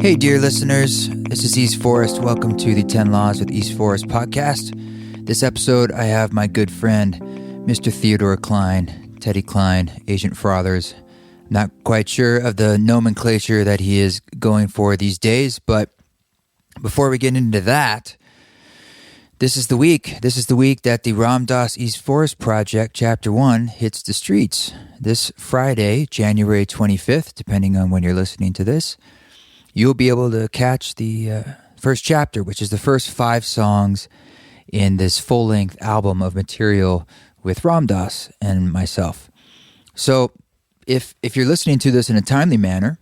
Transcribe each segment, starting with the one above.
Hey, dear listeners, this is East Forest. Welcome to the 10 Laws with East Forest podcast. This episode, I have my good friend, Mr. Theodore Klein, Teddy Klein, Agent Frothers. Not quite sure of the nomenclature that he is going for these days, but before we get into that, this is the week. This is the week that the Ram Dass East Forest Project, Chapter 1, hits the streets. This Friday, January 25th, depending on when you're listening to this, you'll be able to catch the first chapter, which is the first 5 songs in this full-length album of material with Ram Dass and myself. So if you're listening to this in a timely manner,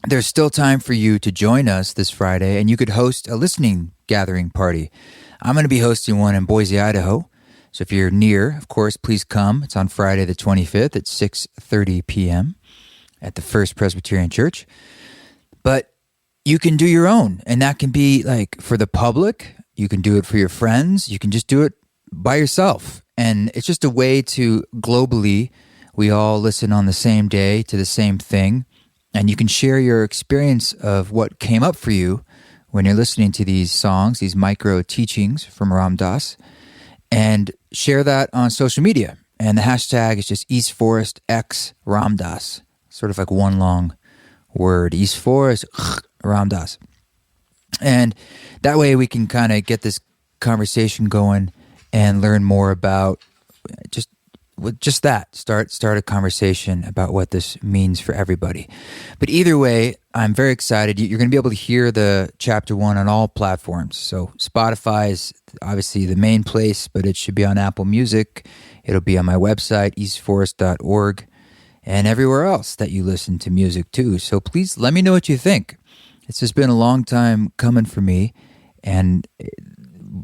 there's still time for you to join us this Friday, and you could host a listening gathering party. I'm going to be hosting one in Boise, Idaho. So if you're near, of course, please come. It's on Friday the 25th at 6:30 p.m. at the First Presbyterian Church. But you can do your own, and that can be like for the public. You can do it for your friends. You can just do it by yourself. And it's just a way to globally, we all listen on the same day to the same thing. And you can share your experience of what came up for you when you're listening to these songs, these micro teachings from Ram Dass, and share that on social media. And the hashtag is just East Forest X Ram Dass, sort of like one long word, East Forest Ram Dass. And that way we can kind of get this conversation going and learn more about just that. Start a conversation about what this means for everybody. But either way, I'm very excited. You're going to be able to hear the Chapter 1 on all platforms. So Spotify is obviously the main place, but it should be on Apple Music. It'll be on my website, eastforest.org, and everywhere else that you listen to music too. So please let me know what you think. It's just been a long time coming for me, and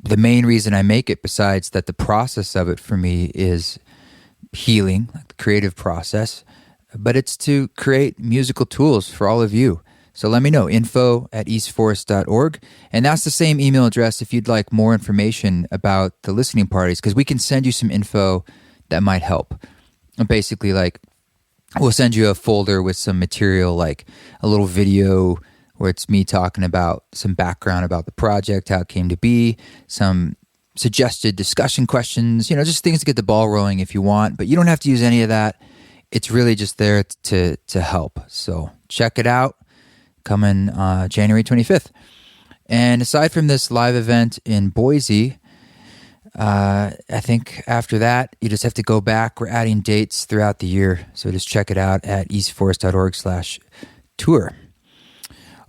the main reason I make it, besides that the process of it for me is healing, like the creative process, but it's to create musical tools for all of you. So let me know, info@eastforest.org, and that's the same email address if you'd like more information about the listening parties, because we can send you some info that might help. And basically, like, we'll send you a folder with some material, like a little video where it's me talking about some background about the project, how it came to be, some suggested discussion questions, just things to get the ball rolling if you want, but you don't have to use any of that. It's really just there to help. So check it out, coming January 25th. And aside from this live event in Boise, I think after that, you just have to go back. We're adding dates throughout the year, so just check it out at eastforest.org/tour.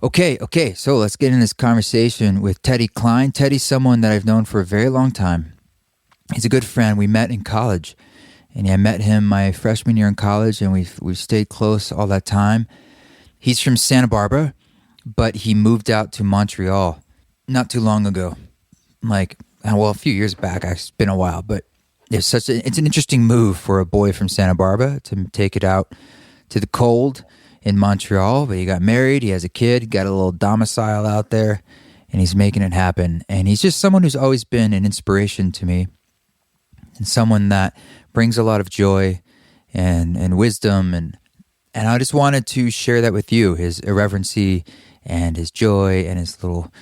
Okay, so let's get in this conversation with Teddy Klein. Teddy's someone that I've known for a very long time. He's a good friend. We met in college, and I met him my freshman year in college, and we've stayed close all that time. He's from Santa Barbara, but he moved out to Montreal not too long ago, a few years back. It's been a while, but it's an interesting move for a boy from Santa Barbara to take it out to the cold in Montreal. But he got married, he has a kid, got a little domicile out there, and he's making it happen. And he's just someone who's always been an inspiration to me, and someone that brings a lot of joy and wisdom. And I just wanted to share that with you, his irreverency and his joy and his little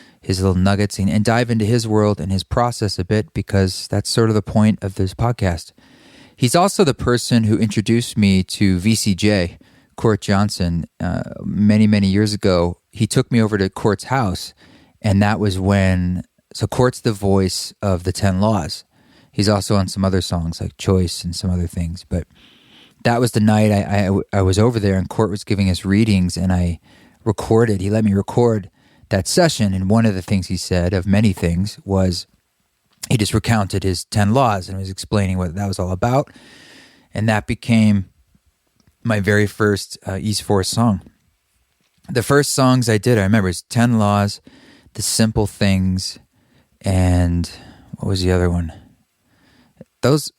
nuggets, and dive into his world and his process a bit, because that's sort of the point of this podcast. He's also the person who introduced me to VCJ, Court Johnson, many, many years ago. He took me over to Court's house, and that was so Court's the voice of the 10 Laws. He's also on some other songs like Choice and some other things, but that was the night I was over there, and Court was giving us readings, and he let me record that session. And one of the things he said, of many things, was he just recounted his 10 Laws and was explaining what that was all about, and that became my very first East Forest song. The first songs I did, I remember, is 10 Laws, The Simple Things, and what was the other one? It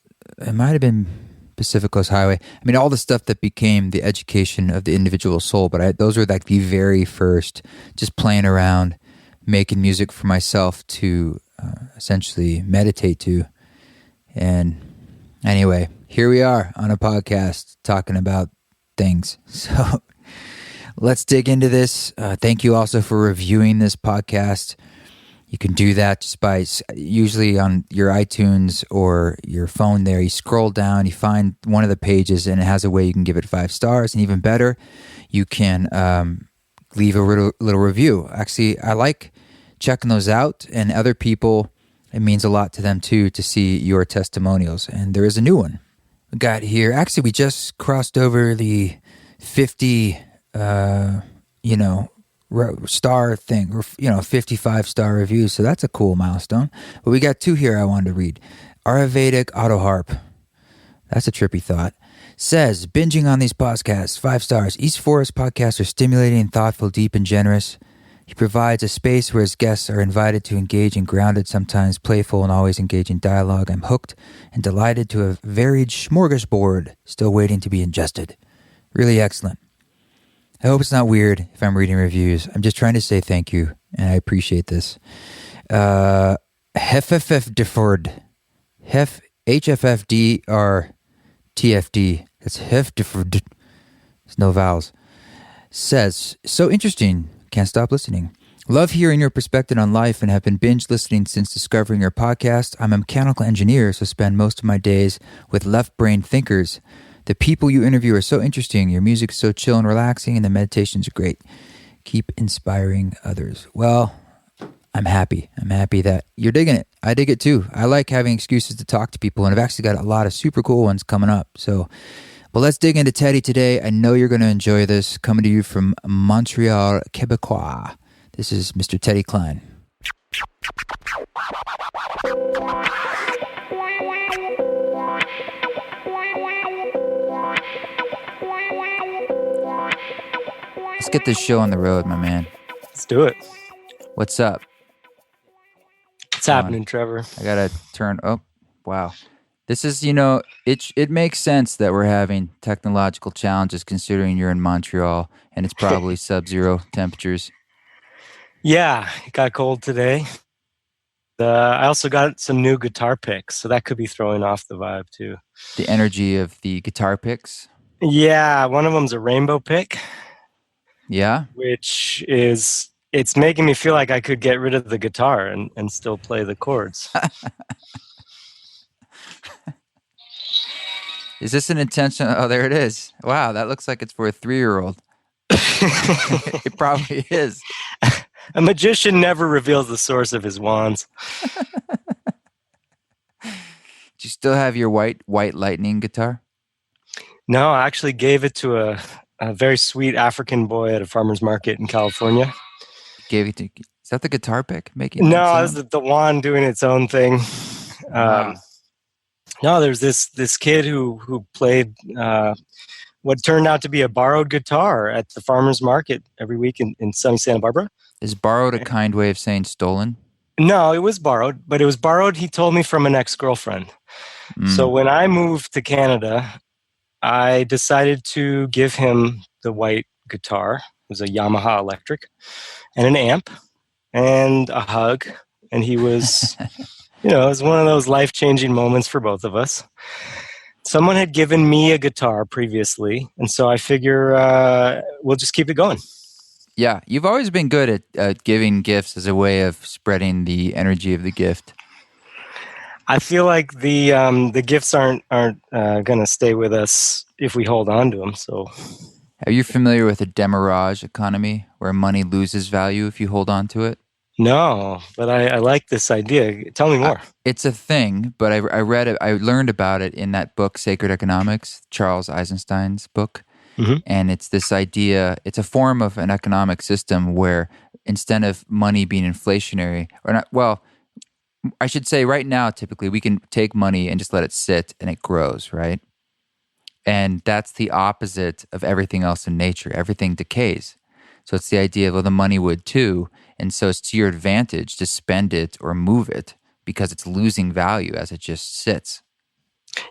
might have been Pacific Coast Highway. I mean, all the stuff that became the education of the individual soul, but those were like the very first, just playing around, making music for myself to essentially meditate to. And anyway, here we are on a podcast talking about things. So Let's dig into this. Thank you also for reviewing this podcast. You can do that just by usually on your iTunes or your phone there. You scroll down, you find one of the pages, and it has a way you can give it 5 stars. And even better, you can leave a little review. Actually, I like checking those out, and other people, it means a lot to them too to see your testimonials. And there is a new one. We got here. Actually, we just crossed over the 50, star thing, or 55-star reviews. So that's a cool milestone. But we got 2 here I wanted to read. Ayurvedic Auto Harp. That's a trippy thought. Says, binging on these podcasts, 5 stars. East Forest podcasts are stimulating, thoughtful, deep, and generous. He provides a space where his guests are invited to engage in grounded, sometimes playful, and always engaging dialogue. I'm hooked and delighted to have varied smorgasbord still waiting to be ingested. Really excellent. I hope it's not weird if I'm reading reviews. I'm just trying to say thank you, and I appreciate this. HFFDFord. HFFDRTFD. That's HFDFord. There's no vowels. Says, so interesting. Can't stop listening. Love hearing your perspective on life and have been binge listening since discovering your podcast. I'm a mechanical engineer, so spend most of my days with left-brain thinkers. The people you interview are so interesting. Your music is so chill and relaxing, and the meditations are great. Keep inspiring others. Well, I'm happy. I'm happy that you're digging it. I dig it too. I like having excuses to talk to people, and I've actually got a lot of super cool ones coming up. But let's dig into Teddy today. I know you're going to enjoy this. Coming to you from Montreal, Quebecois. This is Mr. Teddy Klein. Let's get this show on the road, my man. Let's do it. What's up? What's happening, Trevor? I got to turn... Oh, wow. This is, it makes sense that we're having technological challenges considering you're in Montreal and it's probably sub-zero temperatures. Yeah, it got cold today. I also got some new guitar picks, so that could be throwing off the vibe too. The energy of the guitar picks? Yeah, one of them's a rainbow pick. Yeah? Which is, it's making me feel like I could get rid of the guitar and still play the chords. Is this an intention? Oh, there it is. Wow, that looks like it's for a 3-year-old. It probably is. A magician never reveals the source of his wands. Do you still have your white lightning guitar? No, I actually gave it to a very sweet African boy at a farmer's market in California. Gave it to? Is that the guitar pick making? No, it was the wand doing its own thing. No, there's this kid who played what turned out to be a borrowed guitar at the farmer's market every week in sunny Santa Barbara. Is borrowed a kind way of saying stolen? No, it was borrowed, but it was borrowed, he told me, from an ex-girlfriend. So when I moved to Canada, I decided to give him the white guitar. It was a Yamaha electric, and an amp, and a hug. And he was, it was one of those life-changing moments for both of us. Someone had given me a guitar previously, and so I figure we'll just keep it going. Yeah, you've always been good at giving gifts as a way of spreading the energy of the gift. I feel like the gifts aren't going to stay with us if we hold on to them. So, are you familiar with the demurrage economy, where money loses value if you hold on to it? No, but I like this idea. Tell me more. It's a thing, but I read it. I learned about it in that book, Sacred Economics, Charles Eisenstein's book. Mm-hmm. And it's this idea, it's a form of an economic system where instead of money being inflationary, or not, well, I should say right now, typically we can take money and just let it sit and it grows, right? And that's the opposite of everything else in nature. Everything decays. So it's the idea of, well, the money would too. And so it's to your advantage to spend it or move it because it's losing value as it just sits.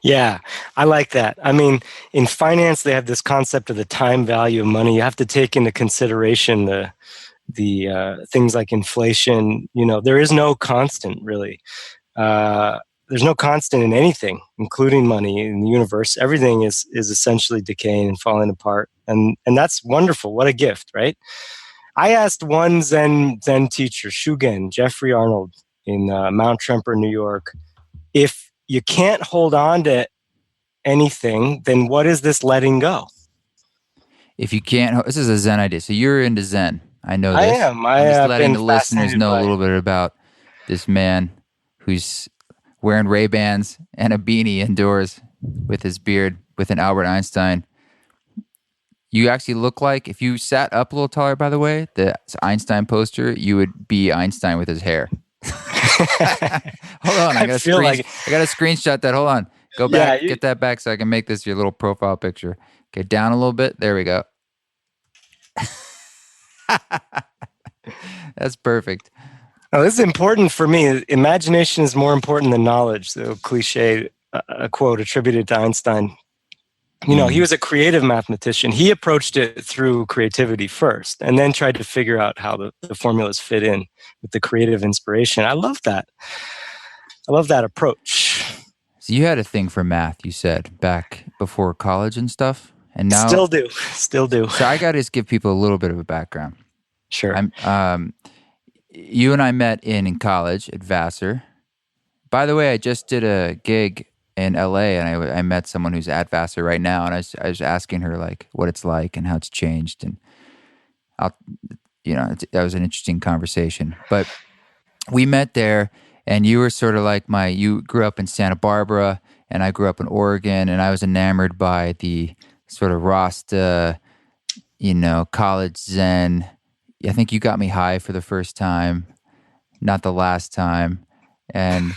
Yeah, I like that. I mean, in finance, they have this concept of the time value of money. You have to take into consideration the things like inflation. There is no constant, really. there's no constant in anything, including money in the universe. Everything is essentially decaying and falling apart, and that's wonderful. What a gift, right? I asked one Zen teacher, Shugen Jeffrey Arnold, in Mount Tremper, New York, if you can't hold on to anything, then what is this letting go? If you can't, this is a Zen idea. So you're into Zen. I know I this. am. I'm just I've letting been the listeners fascinated know a by little bit about this man who's wearing Ray-Bans and a beanie indoors with his beard with an Albert Einstein. You actually look like, if you sat up a little taller, by the way, the Einstein poster, you would be Einstein with his hair. Hold on, I got to screenshot that. Hold on. Go back, get that back so I can make this your little profile picture. Okay, down a little bit. There we go. That's perfect. Oh, this is important for me. Imagination is more important than knowledge. The cliche, a quote attributed to Einstein. You know, he was a creative mathematician. He approached it through creativity first, and then tried to figure out how the formulas fit in with the creative inspiration. I love that. I love that approach. So you had a thing for math, you said, back before college and stuff, and now still do. So I got to just give people a little bit of a background. Sure. You and I met in college at Vassar. By the way, I just did a gig in LA, and I met someone who's at Vassar right now, and I was asking her like what it's like and how it's changed, and that was an interesting conversation. But we met there, and you were sort of like you grew up in Santa Barbara, and I grew up in Oregon, and I was enamored by the sort of Rasta, college Zen. I think you got me high for the first time, not the last time, and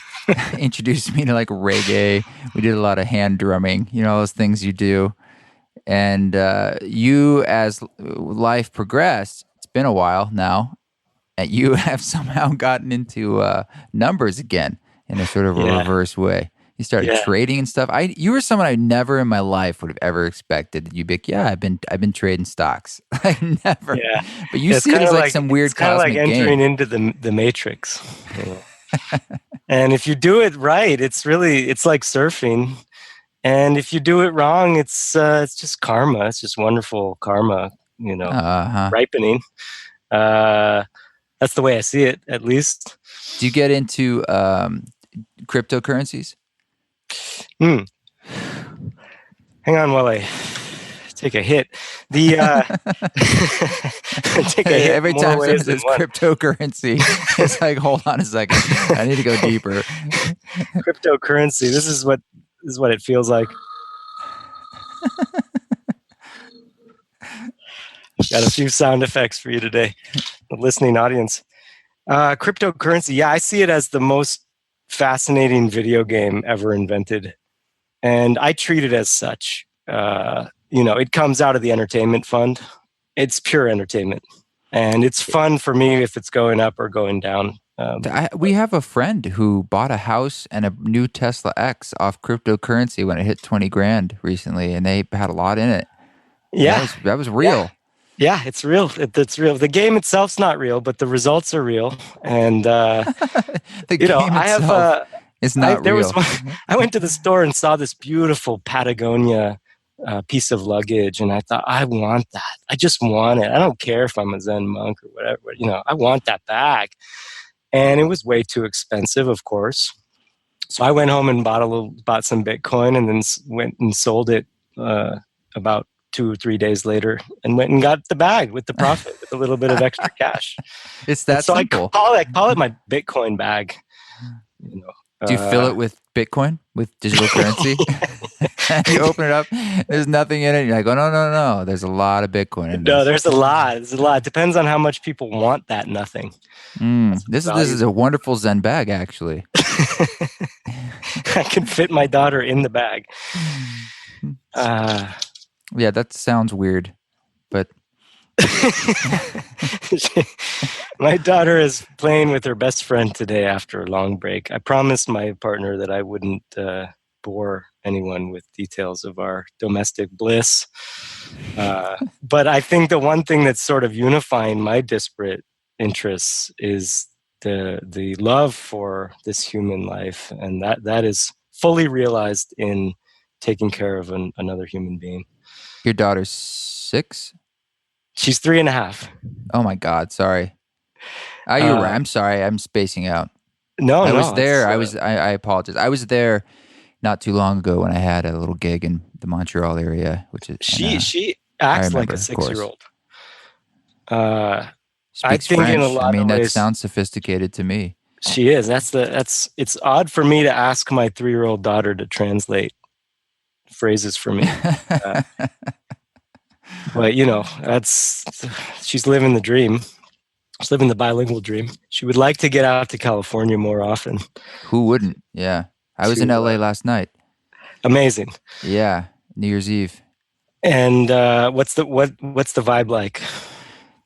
introduced me to like reggae. We did a lot of hand drumming, all those things you do. And you, as life progressed, it's been a while now, and you have somehow gotten into numbers again in a sort of a reverse way. You started trading and stuff. You were someone I never in my life would have ever expected. You'd be like, I've been trading stocks. I never. Yeah. But you see it as like some weird cosmic game. It's kind of like entering into the Matrix. And if you do it right, it's like surfing. And if you do it wrong, it's just karma. It's just wonderful karma, ripening. That's the way I see it, at least. Do you get into cryptocurrencies? Hang on while I take a hit. Take a hit. Every time someone says cryptocurrency, it's like, hold on a second, I need to go deeper. Cryptocurrency. This is what it feels like. Got a few sound effects for you today, the listening audience. Cryptocurrency. Yeah, I see it as the most fascinating video game ever invented, and I treat it as such. It comes out of the entertainment fund. It's pure entertainment, and it's fun for me if it's going up or going down. We have a friend who bought a house and a new Tesla X off cryptocurrency when it hit 20 grand recently, and they had a lot in it. Yeah, that was real. Yeah, it's real. It's real. The game itself's not real, but the results are real. And the game itself is not real. I went to the store and saw this beautiful Patagonia piece of luggage, and I thought, I want that. I just want it. I don't care if I'm a Zen monk or whatever. I want that bag. And it was way too expensive, of course. So I went home and bought some Bitcoin, and then went and sold it about 2 or 3 days later, and went and got the bag with the profit with a little bit of extra cash. It's that simple. I call it my Bitcoin bag. Do you fill it with Bitcoin, with digital currency? You open it up, there's nothing in it. You're like, oh, no. There's a lot of Bitcoin in this. No, there's a lot. It depends on how much people want that nothing. This is a wonderful Zen bag, actually. I can fit my daughter in the bag. Yeah, that sounds weird, but my daughter is playing with her best friend today after a long break. I promised my partner that I wouldn't bore anyone with details of our domestic bliss. But I think the one thing that's sort of unifying my disparate interests is the love for this human life, and that is fully realized in taking care of another human being. Your daughter's 6? She's 3.5. Oh my God! Sorry. You're right. I'm sorry. I'm spacing out. No, I was there. it's, I apologize. I was there not too long ago when I had a little gig in the Montreal area, which is she I acts like remember, a of course. 6-year-old. I Speaks think in a French. I lot mean, of that ways sounds sophisticated to me. she is. It's odd for me to ask my 3-year-old daughter to translate phrases for me. But she's living the dream. She's living the bilingual dream. She would like to get out to California more often. Who wouldn't? Yeah. I was in LA last night. Amazing. Yeah. New Year's Eve. And what's the vibe like?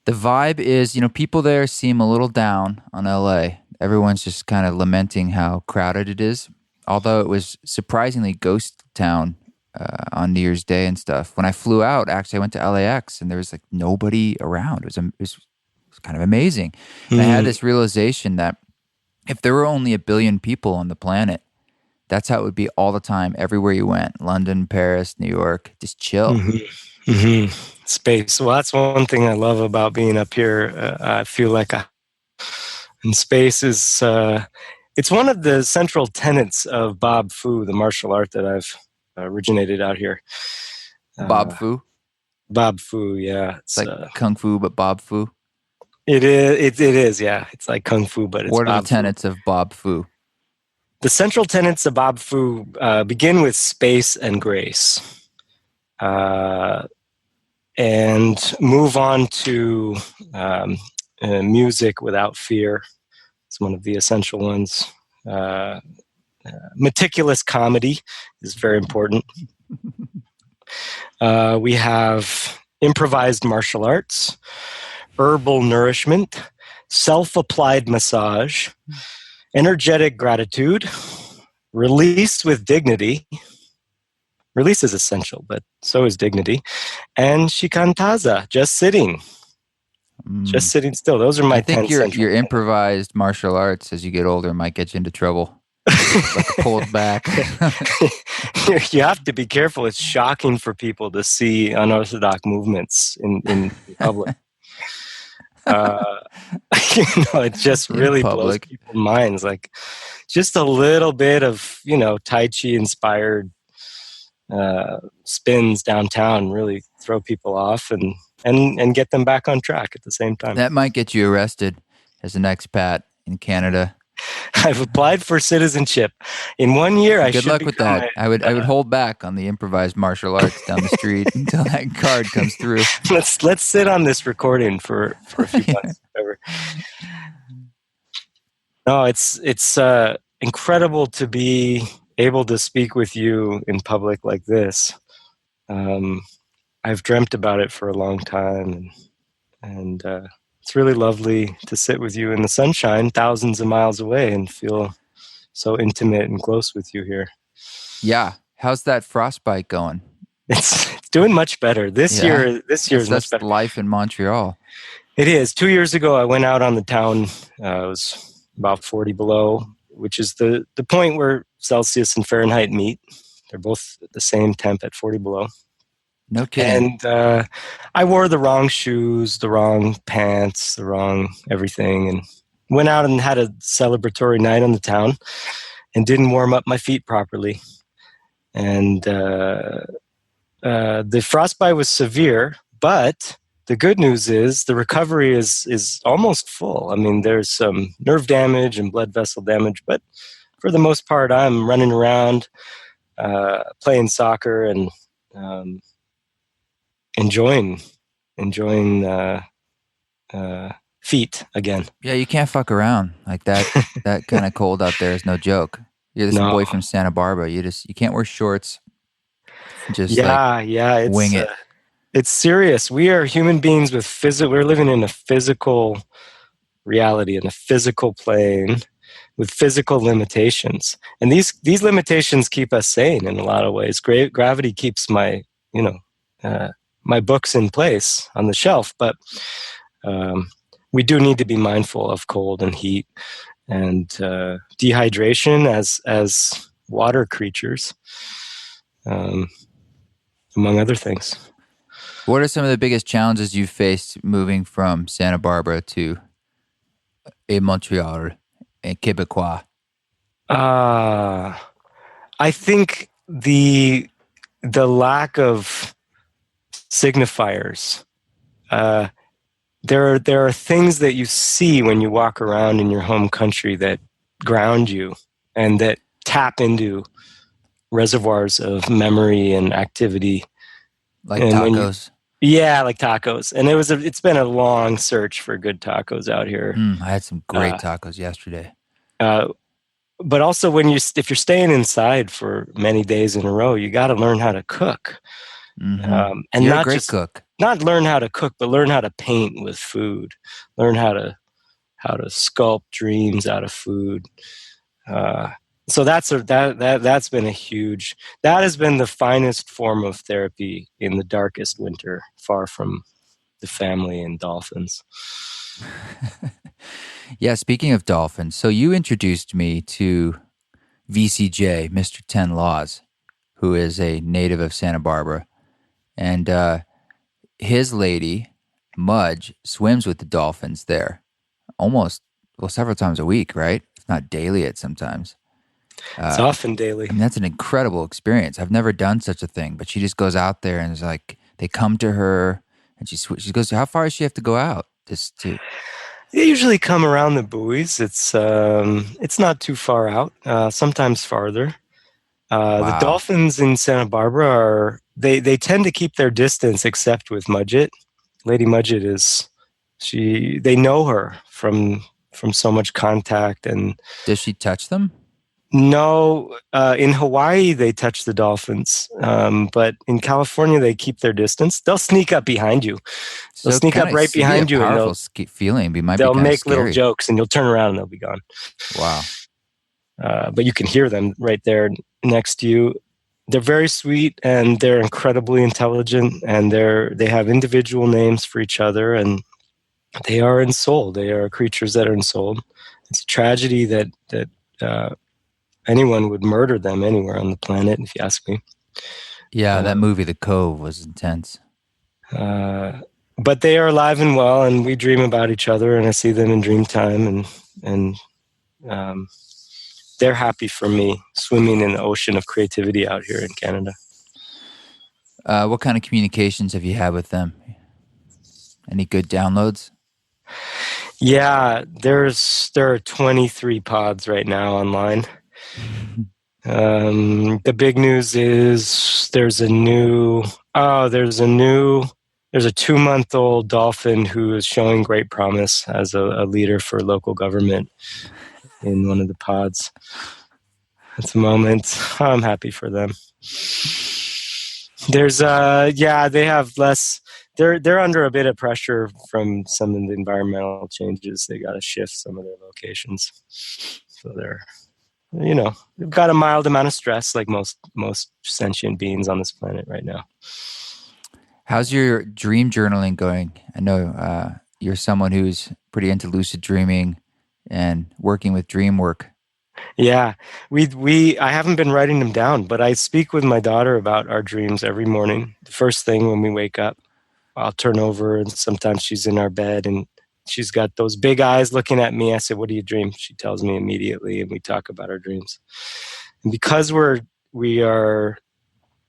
The vibe is, people there seem a little down on LA. Everyone's just kind of lamenting how crowded it is. Although it was surprisingly ghost town on New Year's Day and stuff. When I flew out, actually, I went to LAX and there was like nobody around. It was kind of amazing. And I had this realization that if there were only 1 billion people on the planet, that's how it would be all the time, everywhere you went. London, Paris, New York, just chill. Mm-hmm. Mm-hmm. Space. Well, that's one thing I love about being up here. I feel like and space is it's one of the central tenets of Bob Fu, the martial art that I've originated out here. Bob Fu? Bob Fu, yeah. It's like Kung Fu, but Bob Fu? It is, yeah. It's like Kung Fu, but it's What are Bob the tenets of Bob Fu? The central tenets of Bob Fu begin with space and grace. And move on to music without fear. It's one of the essential ones. Meticulous comedy is very important. We have improvised martial arts, herbal nourishment, self-applied massage, energetic gratitude, release with dignity. Release is essential, but so is dignity. And shikantaza, just sitting. Just sitting still. Those are my 10 I think your improvised martial arts as you get older might get you into trouble. Like pulled back. You have to be careful. It's shocking for people to see unorthodox movements in public. It just really blows people's minds. Like just a little bit of, Tai Chi inspired spins downtown really throw people off and get them back on track at the same time. That might get you arrested as an expat in Canada. I've applied for citizenship. In 1 year, I should. Good luck with that. I would hold back on the improvised martial arts down the street until that card comes through. Let's sit on this recording for a few months. Whatever. No, it's incredible to be able to speak with you in public like this. I've dreamt about it for a long time, and it's really lovely to sit with you in the sunshine thousands of miles away and feel so intimate and close with you here. Yeah. How's that frostbite going? It's doing much better. This year is much better. Life in Montreal. It is. 2 years ago, I went out on the town. It was about 40 below, which is the point where Celsius and Fahrenheit meet. They're both the same temp at 40 below. No kidding. And I wore the wrong shoes, the wrong pants, the wrong everything, and went out and had a celebratory night on the town and didn't warm up my feet properly. And the frostbite was severe, but the good news is the recovery is almost full. I mean, there's some nerve damage and blood vessel damage, but for the most part, I'm running around, playing soccer, and enjoying feet again. Yeah, you can't fuck around like that. That kind of cold out there is no joke. You're this boy from Santa Barbara. You can't wear shorts. Just wing it. It's serious. We are human beings with we're living in a physical reality, in a physical plane with physical limitations. And these limitations keep us sane in a lot of ways. Gravity keeps my books in place on the shelf, but we do need to be mindful of cold and heat and dehydration as water creatures, among other things. What are some of the biggest challenges you've faced moving from Santa Barbara to Montreal and Quebecois? I think the lack of signifiers. There are things that you see when you walk around in your home country that ground you and that tap into reservoirs of memory and activity. Like And tacos? like tacos. And it's been a long search for good tacos out here. I had some great tacos yesterday. But also if you're staying inside for many days in a row, you got to learn how to cook. Mm-hmm. And You're not a great just cook. Not learn how to cook, but learn how to paint with food. Learn how to sculpt dreams out of food. So that's been a huge. That has been the finest form of therapy in the darkest winter, far from the family and dolphins. Yeah, speaking of dolphins, so you introduced me to VCJ, Mr. 10 Laws, who is a native of Santa Barbara. And his lady, Mudge, swims with the dolphins there several times a week, right? If not daily at sometimes. It's often daily. I mean, that's an incredible experience. I've never done such a thing, but she just goes out there and is like, they come to her and she goes, how far does she have to go out? They usually come around the buoys. It's not too far out, sometimes farther. Wow. The dolphins in Santa Barbara they tend to keep their distance, except with Mudgett. Lady Mudgett they know her from so much contact. And does she touch them? No, in Hawaii they touch the dolphins, but in California they keep their distance. They'll sneak up behind you. They'll sneak up right behind you, and they'll make little jokes, and you'll turn around and they'll be gone. Wow! But you can hear them right there next to you. They're very sweet, and they're incredibly intelligent, and they have individual names for each other, and they are ensouled. They are creatures that are ensouled. It's a tragedy that anyone would murder them anywhere on the planet, if you ask me. Yeah, that movie, The Cove, was intense. But they are alive and well, and we dream about each other, and I see them in dream time, and they're happy for me swimming in the ocean of creativity out here in Canada. What kind of communications have you had with them? Any good downloads? Yeah, there are 23 pods right now online. The big news is there's a 2-month-old dolphin who is showing great promise as a leader for local government in one of the pods. At the moment, I'm happy for them. They have less. They're under a bit of pressure from some of the environmental changes. They got to shift some of their locations, so they've got a mild amount of stress, like most sentient beings on this planet right now. How's your dream journaling going? I know you're someone who's pretty into lucid dreaming and working with dream work. Yeah, I haven't been writing them down, but I speak with my daughter about our dreams every morning. The first thing when we wake up, I'll turn over, and sometimes she's in our bed and she's got those big eyes looking at me. I say, "What do you dream?" She tells me immediately, and we talk about our dreams. And because we are,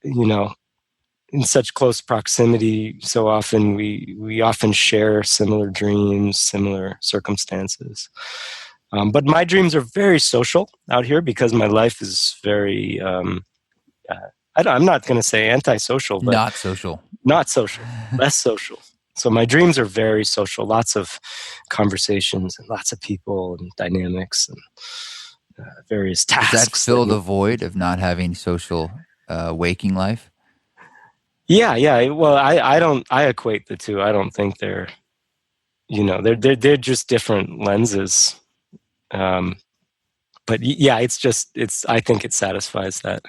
in such close proximity, so often we often share similar dreams, similar circumstances. But my dreams are very social out here because my life is very. I'm not going to say antisocial, but not social, less social. So my dreams are very social. Lots of conversations and lots of people and dynamics and various tasks. Does that fill the void of not having social waking life? Yeah. Well, I equate the two. I don't think they're they're just different lenses. But yeah, I think it satisfies that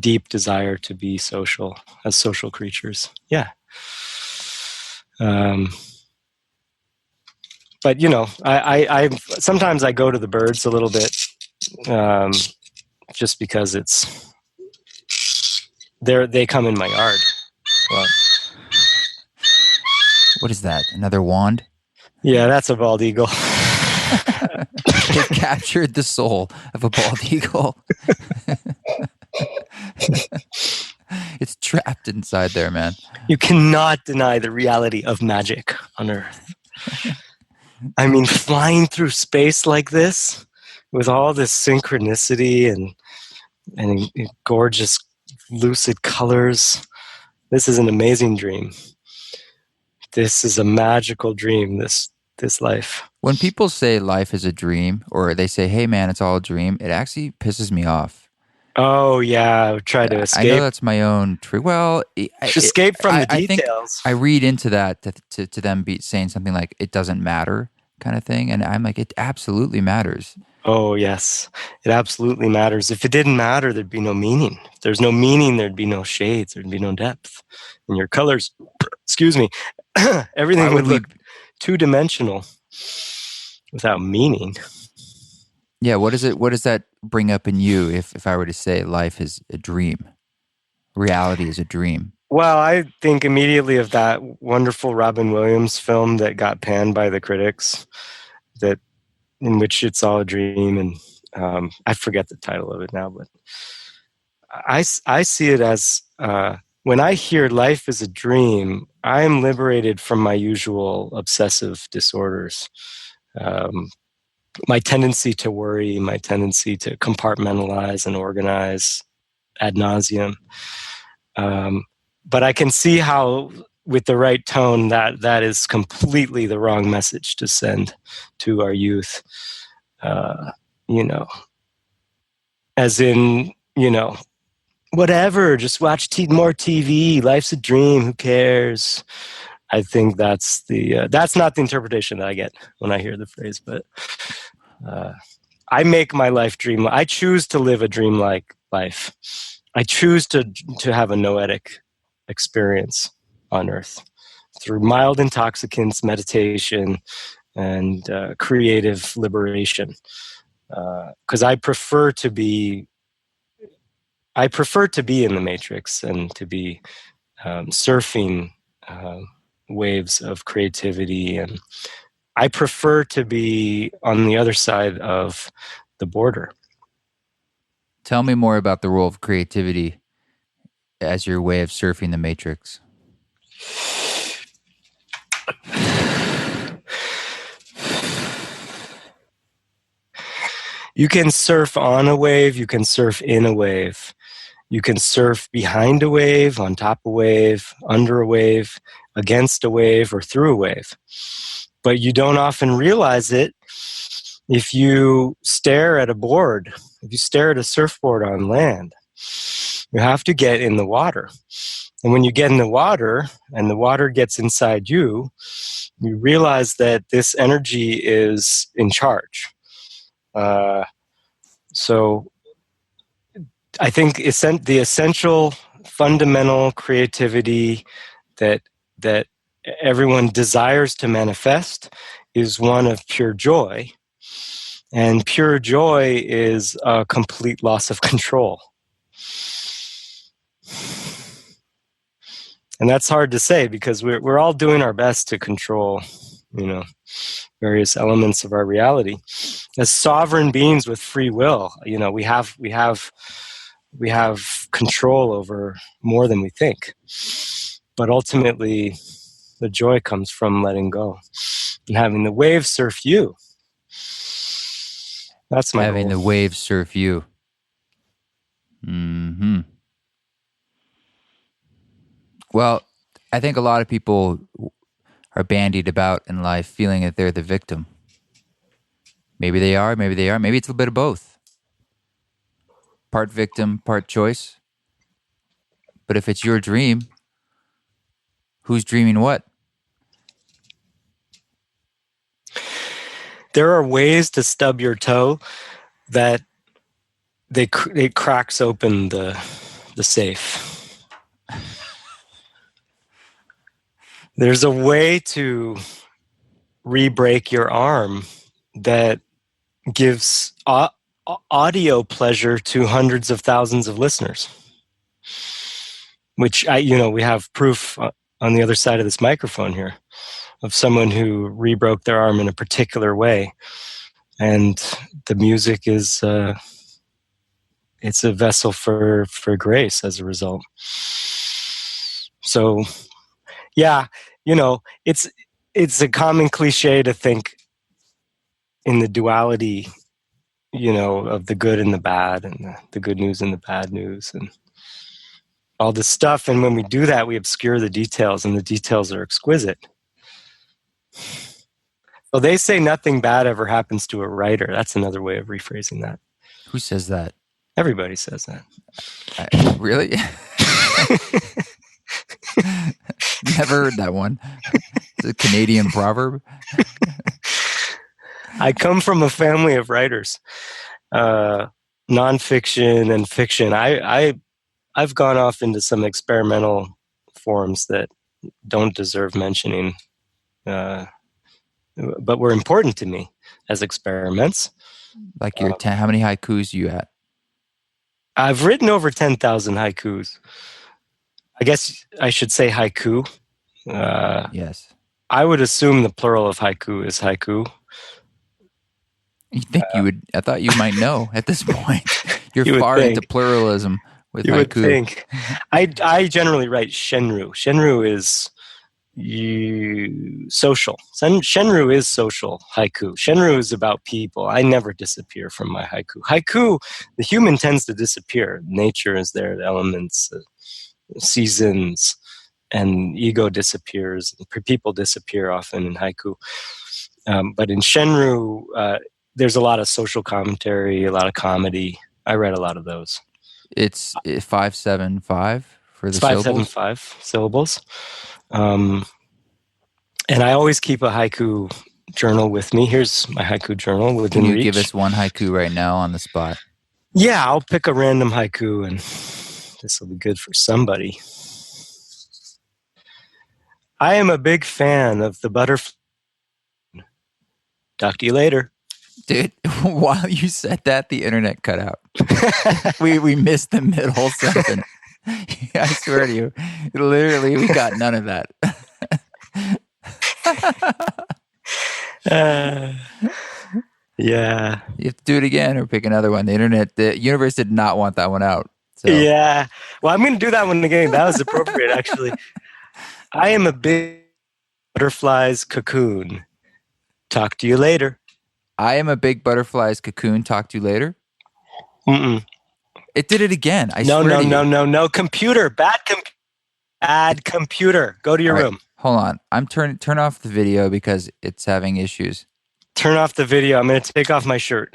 deep desire to be social as social creatures. Yeah. but I sometimes I go to the birds a little bit, just because they come in my yard. Well, What is that? Another wand? yeah, that's a bald eagle. They've captured the soul of a bald eagle. It's trapped inside there, man. You cannot deny the reality of magic on Earth. I mean, flying through space like this, with all this synchronicity and gorgeous, lucid colors, this is an amazing dream. This is a magical dream, this life. When people say life is a dream, or they say, hey, man, it's all a dream, it actually pisses me off. Oh, yeah, try to I know escape. that's my own truth. Well, Escape from the think details. I read into that to them saying something like, it doesn't matter kind of thing. And I'm like, it absolutely matters. Oh, yes, it absolutely matters. If it didn't matter, there'd be no meaning. If there's no meaning, there'd be no shades, there'd be no depth. And your colors, excuse me, everything would look two-dimensional without meaning. Yeah, what does that bring up in you if I were to say life is a dream? Reality is a dream. Well, I think immediately of that wonderful Robin Williams film that got panned by the critics, that in which it's all a dream, and I forget the title of it now, but I see it as when I hear life is a dream, I am liberated from my usual obsessive disorders. My tendency to worry, my tendency to compartmentalize and organize ad nauseum. But I can see how, with the right tone, that is completely the wrong message to send to our youth. As in, whatever, just watch more TV. Life's a dream. Who cares? I think that's not the interpretation that I get when I hear the phrase. But I make my life dream. I choose to live a dreamlike life. I choose to have a noetic experience on Earth through mild intoxicants, meditation, and creative liberation. Because I prefer to be in the matrix and to be surfing waves of creativity, and I prefer to be on the other side of the border. Tell me more about the role of creativity as your way of surfing the matrix. You can surf on a wave, you can surf in a wave. You can surf behind a wave, on top of a wave, under a wave, against a wave, or through a wave. But you don't often realize it if you stare at a board, if you stare at a surfboard on land. You have to get in the water. And when you get in the water and the water gets inside you, you realize that this energy is in charge. So I think the essential fundamental creativity that everyone desires to manifest is one of pure joy. And pure joy is a complete loss of control. And that's hard to say because we're all doing our best to control, various elements of our reality. As sovereign beings with free will, we have control over more than we think. But ultimately, the joy comes from letting go and having the waves surf you. That's my having goal. The waves surf you. Mm-hmm. Well, I think a lot of people are bandied about in life feeling that they're the victim. Maybe they are, maybe they are. Maybe it's a bit of both. Part victim, part choice. But if it's your dream, who's dreaming what? There are ways to stub your toe that it cracks open the safe. There's a way to re-break your arm that gives audio pleasure to hundreds of thousands of listeners, which we have proof on the other side of this microphone here of someone who re-broke their arm in a particular way. And the music is, it's a vessel for grace as a result. So, yeah, it's a common cliche to think in the duality, of the good and the bad, and the good news and the bad news, and all this stuff. And when we do that, we obscure the details, and the details are exquisite. Well, they say nothing bad ever happens to a writer. That's another way of rephrasing that. Who says that? Everybody says that. Really? Never heard that one. It's a Canadian proverb. I come from a family of writers, nonfiction and fiction. I've gone off into some experimental forms that don't deserve mentioning, but were important to me as experiments. Like your how many haikus are you at? I've written over 10,000 haikus. I guess I should say haiku. Yes. I would assume the plural of haiku is haiku. You think you would? I thought you might know at this point. You're far into pluralism with haiku. You would think. I generally write shenru. Shenru is social. Shenru is social haiku. Shenru is about people. I never disappear from my haiku. Haiku, the human tends to disappear. Nature is there, the elements, seasons, and ego disappears. People disappear often in haiku. But in shenru, there's a lot of social commentary, a lot of comedy. I read a lot of those. It's 575 for the syllables? 575 syllables. And I always keep a haiku journal with me. Here's my haiku journal within reach. Can you give us one haiku right now on the spot? Yeah, I'll pick a random haiku, and this will be good for somebody. I am a big fan of the butterfly. Talk to you later. Dude, while you said that, the internet cut out. we missed the middle sentence. I swear to you, literally, we got none of that. Yeah. You have to do it again or pick another one. The universe did not want that one out. So. Yeah. Well, I'm going to do that one again. That was appropriate, actually. I am a big butterfly's cocoon. Talk to you later. I am a big butterfly's cocoon. Talk to you later. Mm-mm. It did it again. No. Computer. Bad computer. Go to your room. Hold on. I'm turn off the video because it's having issues. Turn off the video. I'm going to take off my shirt.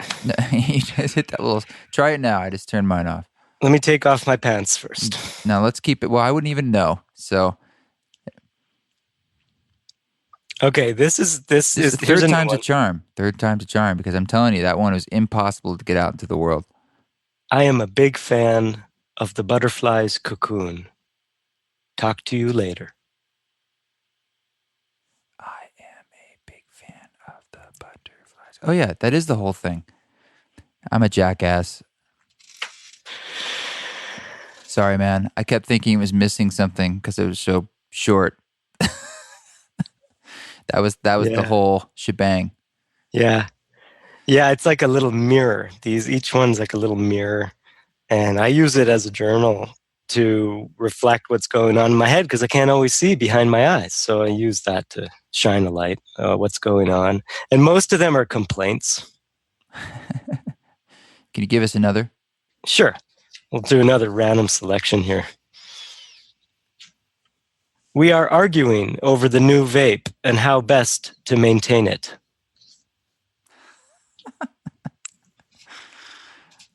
You just hit that little... Try it now. I just turned mine off. Let me take off my pants first. No, let's keep it... Well, I wouldn't even know. So... Okay, this is third time's a charm. Third time's a charm, because I'm telling you, that one was impossible to get out into the world. I am a big fan of the butterfly's cocoon. Talk to you later. I am a big fan of the butterflies. Oh yeah, that is the whole thing. I'm a jackass. Sorry, man. I kept thinking it was missing something because it was so short. That was the whole shebang. Yeah. Yeah, it's like a little mirror. Each one's like a little mirror. And I use it as a journal to reflect what's going on in my head because I can't always see behind my eyes. So I use that to shine a light what's going on. And most of them are complaints. Can you give us another? Sure. We'll do another random selection here. We are arguing over the new vape and how best to maintain it.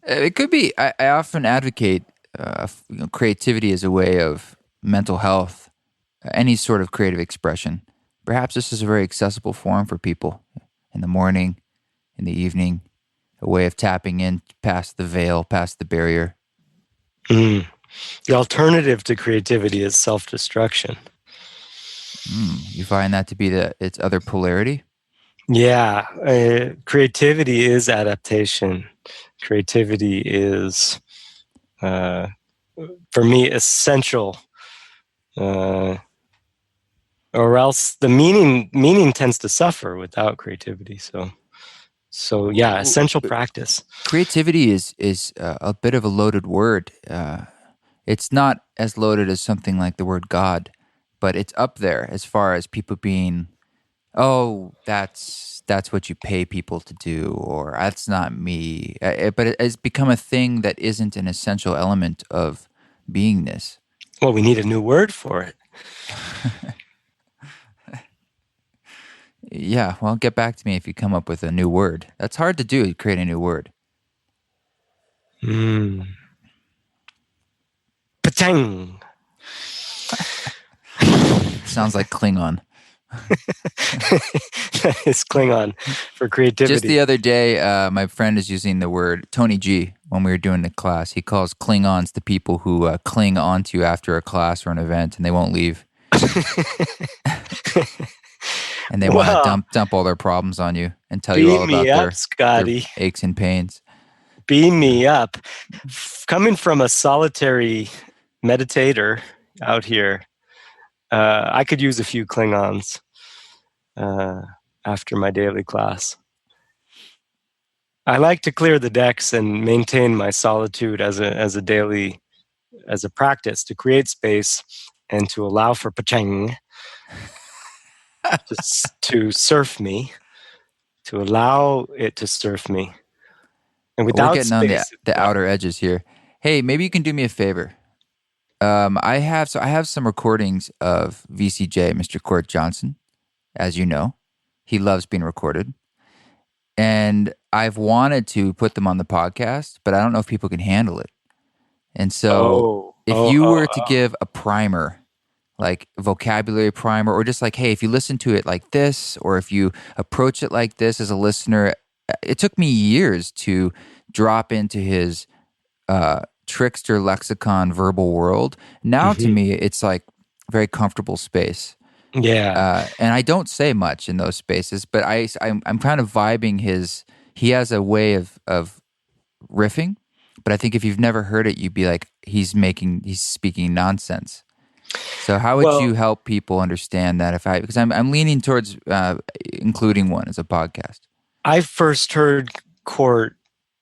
It could be. I often advocate creativity as a way of mental health, any sort of creative expression. Perhaps this is a very accessible form for people in the morning, in the evening, a way of tapping in past the veil, past the barrier. The alternative to creativity is self-destruction. You find that to be its other polarity? Yeah, creativity is adaptation. Creativity is, uh, for me, essential, uh, or else the meaning tends to suffer without creativity. So yeah, essential practice. Creativity is a bit of a loaded word. It's not as loaded as something like the word God, but it's up there as far as people being, oh, that's what you pay people to do, or that's not me. But it has become a thing that isn't an essential element of beingness. Well, we need a new word for it. Yeah, well, get back to me if you come up with a new word. That's hard to do, create a new word. Patang. Sounds like Klingon. That is Klingon for Just creativity. the other day, my friend is using the word Tony G when we were doing the class. He calls Klingons the people who cling on to you after a class or an event and they won't leave. And they want to Well, dump all their problems on you and tell you all beam me about up, their Scotty. aches and pains. Beam me up. Coming from a solitary meditator out here, I could use a few Klingons uh, after my daily class. I like to clear the decks and maintain my solitude as a practice to create space and to allow for pachang to surf me, to allow it to surf me. And But we're without getting on space, it's the not. outer edges here. Hey, maybe you can do me a favor. I have some recordings of VCJ, Mr. Court Johnson, as you know. He loves being recorded. And I've wanted to put them on the podcast, but I don't know if people can handle it. And so Oh, if oh, you oh, were to oh. give a primer, like vocabulary primer, or just like, hey, if you listen to it like this, or if you approach it like this as a listener, it took me years to drop into his trickster lexicon verbal world. Now to Mhm. me, it's like very comfortable space. Yeah. And I don't say much in those spaces, but I'm kind of vibing his. He has a way of riffing, but I think if you've never heard it, you'd be like, he's speaking nonsense. So how would Well, you help people understand that? Because I'm leaning towards including one as a podcast. I first heard Court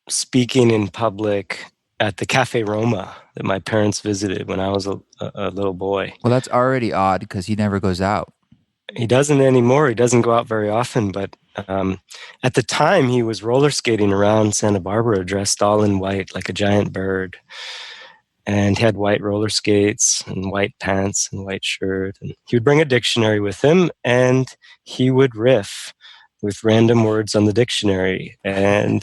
speaking in public at the Cafe Roma that my parents visited when I was a little boy. Well, that's already odd because he never goes out. He doesn't anymore. He doesn't go out very often, but at the time he was roller skating around Santa Barbara dressed all in white like a giant bird. And he had white roller skates and white pants and white shirt. And he would bring a dictionary with him and he would riff with random words on the dictionary. And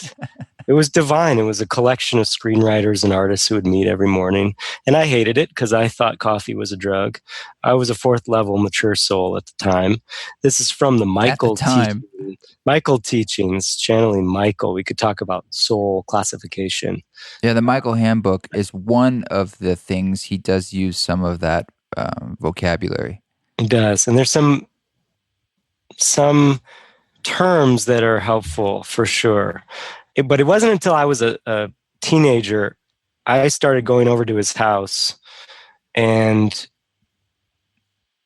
it was divine. It was a collection of screenwriters and artists who would meet every morning. And I hated it because I thought coffee was a drug. I was a fourth level mature soul at the time. This is from the At the time, Michael teachings, channeling Michael. We could talk about soul classification. yeah, the Michael Handbook is one of the things he does use some of that vocabulary. It does. And there's some terms that are helpful for sure. But it wasn't until I was a teenager, I started going over to his house and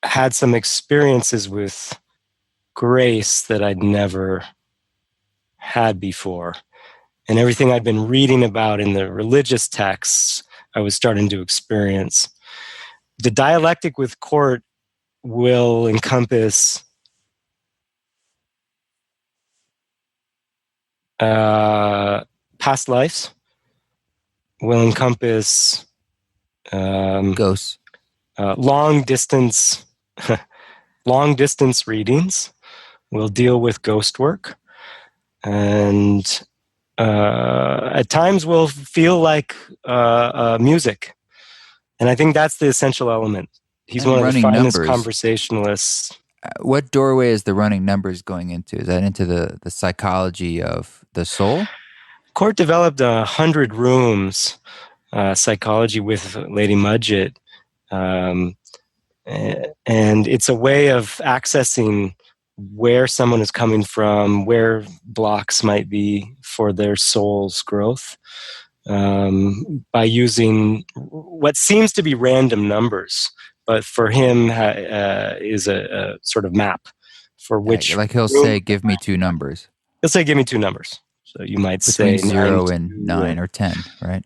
had some experiences with grace that I'd never had before. And everything I'd been reading about in the religious texts, I was starting to experience. The dialectic with Court will encompass past lives, will encompass Ghosts. long distance long distance readings. Will deal with ghost work, and at times will feel like music. And I think that's the essential element. He's one And of the running finest numbers. conversationalists. What doorway is the running numbers going into? Is that into the psychology of the soul? Court developed 100 rooms psychology with Lady Mudgett. Um, and it's a way of accessing where someone is coming from, where blocks might be for their soul's growth, by using what seems to be random numbers, but for him is a sort of map for which Like he'll room. say, give me two numbers He'll say, give me two numbers. So you might between say 9, 0 and 2, 9 or 10, right?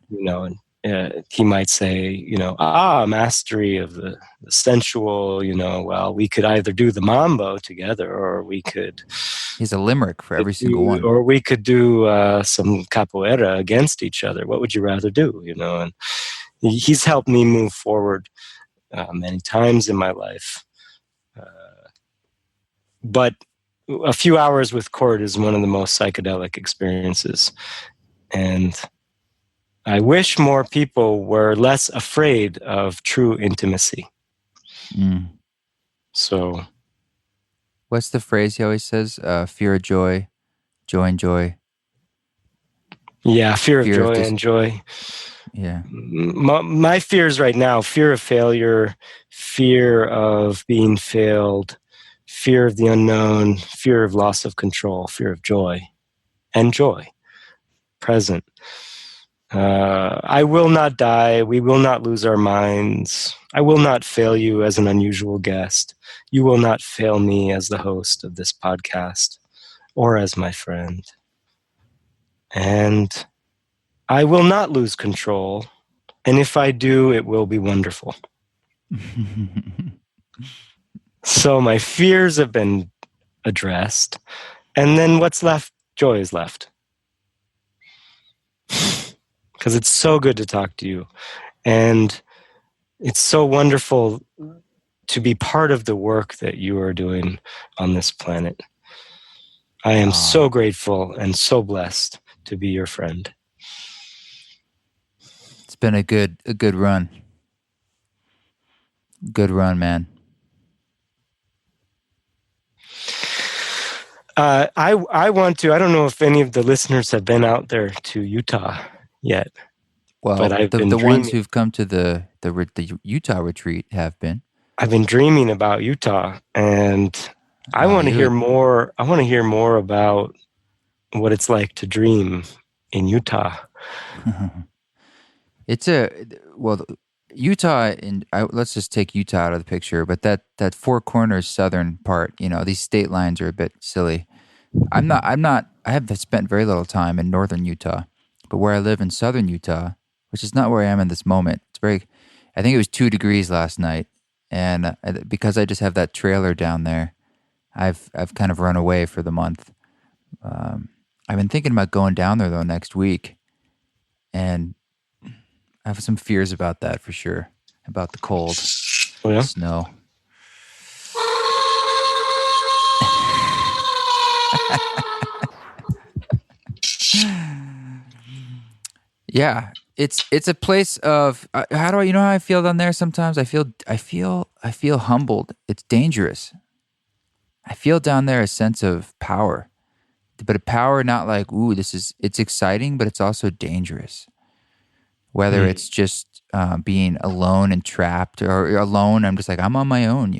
and he might say, mastery of the sensual, well, we could either do the mambo together, or we could He's a limerick for every single do, one. or we could do some capoeira against each other. What would you rather do? And he's helped me move forward many times in my life. But a few hours with Court is one of the most psychedelic experiences. And I wish more people were less afraid of true intimacy. So, what's the phrase he always says? Fear of joy, joy and joy. Yeah, fear of joy and joy. Yeah. My fears right now: fear of failure, fear of being failed, fear of the unknown, fear of loss of control, fear of joy, and joy present. I will not die. We will not lose our minds. I will not fail you as an unusual guest. You will not fail me as the host of this podcast or as my friend. And I will not lose control. And if I do, it will be wonderful. So my fears have been addressed. And then what's left? Joy is left. Because it's so good to talk to you. And it's so wonderful to be part of the work that you are doing on this planet. I am so grateful and so blessed to be your friend. It's been a good run. Good run, man. I want to. I don't know if any of the listeners have been out there to Utah yet. Well, but I've been the dreaming. ones who've come to the Utah retreat have been. I've been dreaming about Utah, and I want to hear more. I want to hear more about what it's like to dream in Utah. It's Utah, and let's just take Utah out of the picture. But that Four Corners southern part, these state lines are a bit silly. I have spent very little time in northern Utah, but where I live in southern Utah, which is not where I am in this moment, I think it was 2 degrees last night, and because I just have that trailer down there, I've kind of run away for the month. I've been thinking about going down there though next week, and I have some fears about that for sure, about the cold, snow. Yeah, it's a place of how I feel down there sometimes. I feel humbled. It's dangerous. I feel down there a sense of power, but a power not like it's exciting, but it's also dangerous. Whether it's just being alone and trapped, or alone, I'm just like I'm on my own,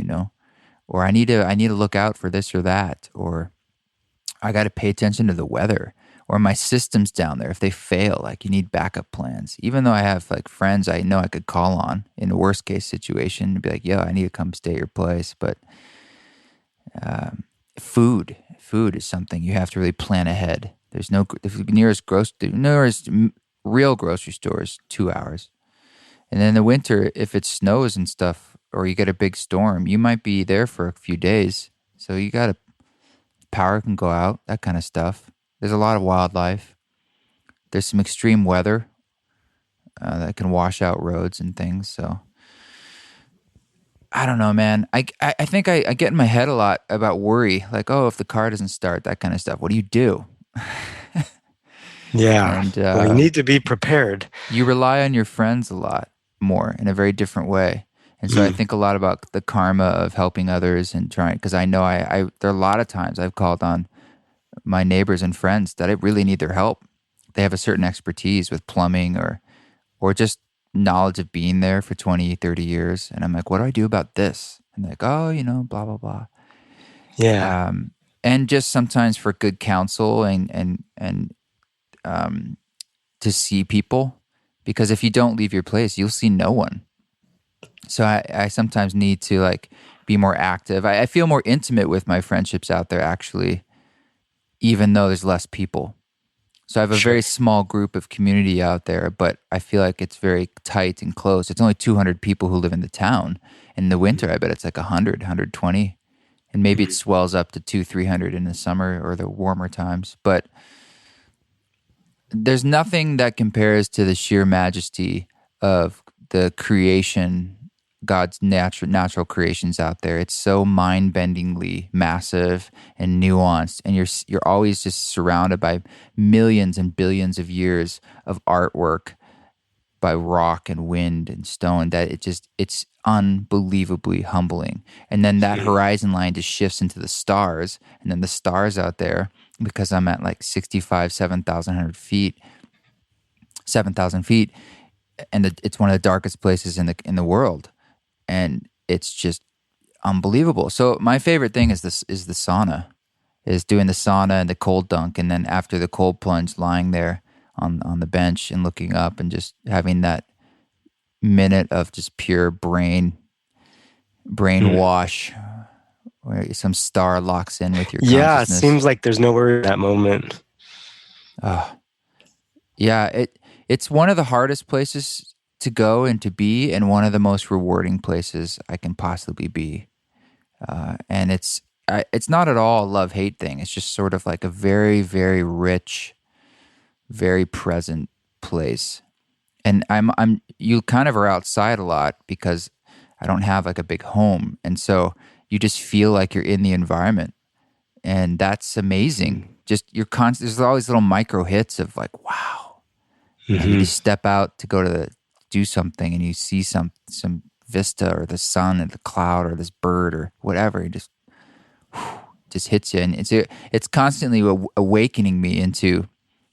or I need to look out for this or that, or I got to pay attention to the weather. Or my systems down there, if they fail, like you need backup plans. Even though I have like friends I know I could call on in a worst case situation and be like, yo, I need to come stay at your place. But food is something you have to really plan ahead. The nearest real grocery store is 2 hours. And then in the winter, if it snows and stuff, or you get a big storm, you might be there for a few days. So power can go out, that kind of stuff. There's a lot of wildlife. There's some extreme weather that can wash out roads and things. So I don't know, man. I think I get in my head a lot about worry. Like, if the car doesn't start, that kind of stuff. What do you do? Yeah. And you need to be prepared. You rely on your friends a lot more in a very different way. And so I think a lot about the karma of helping others and trying, because I know there are a lot of times I've called on my neighbors and friends that I really need their help. They have a certain expertise with plumbing or just knowledge of being there for 20, 30 years. And I'm like, what do I do about this? And they're like, blah, blah, blah. Yeah. And just sometimes for good counsel and to see people, because if you don't leave your place, you'll see no one. So I sometimes need to like be more active. I feel more intimate with my friendships out there actually, even though there's less people. So I have a Sure. very small group of community out there, but I feel like it's very tight and close. It's only 200 people who live in the town. In the winter, I bet it's like 100, 120. And maybe it swells up to 200, 300 in the summer or the warmer times. But there's nothing that compares to the sheer majesty of the creation, God's natural creations out there. It's so mind-bendingly massive and nuanced, and you're always just surrounded by millions and billions of years of artwork by rock and wind and stone that it's unbelievably humbling. And then that horizon line just shifts into the stars, and then the stars out there, because I'm at like 65, 7,000 feet, and it's one of the darkest places in the world, and it's just unbelievable. So my favorite thing is the sauna, is doing the sauna and the cold dunk, and then after the cold plunge, lying there on the bench and looking up and just having that minute of just pure brain wash, where some star locks in with your Yeah, it consciousness. seems like there's nowhere in that moment. Yeah, it's one of the hardest places to go and to be, and one of the most rewarding places I can possibly be. And it's not at all a love-hate thing. It's just sort of like a very, very rich, very present place. And you kind of are outside a lot because I don't have like a big home, and so you just feel like you're in the environment, and that's amazing. Just there's always little micro hits of like, wow, you just step out to go to do something, and you see some vista or the sun or the cloud or this bird or whatever. It just hits you, and it's constantly awakening me into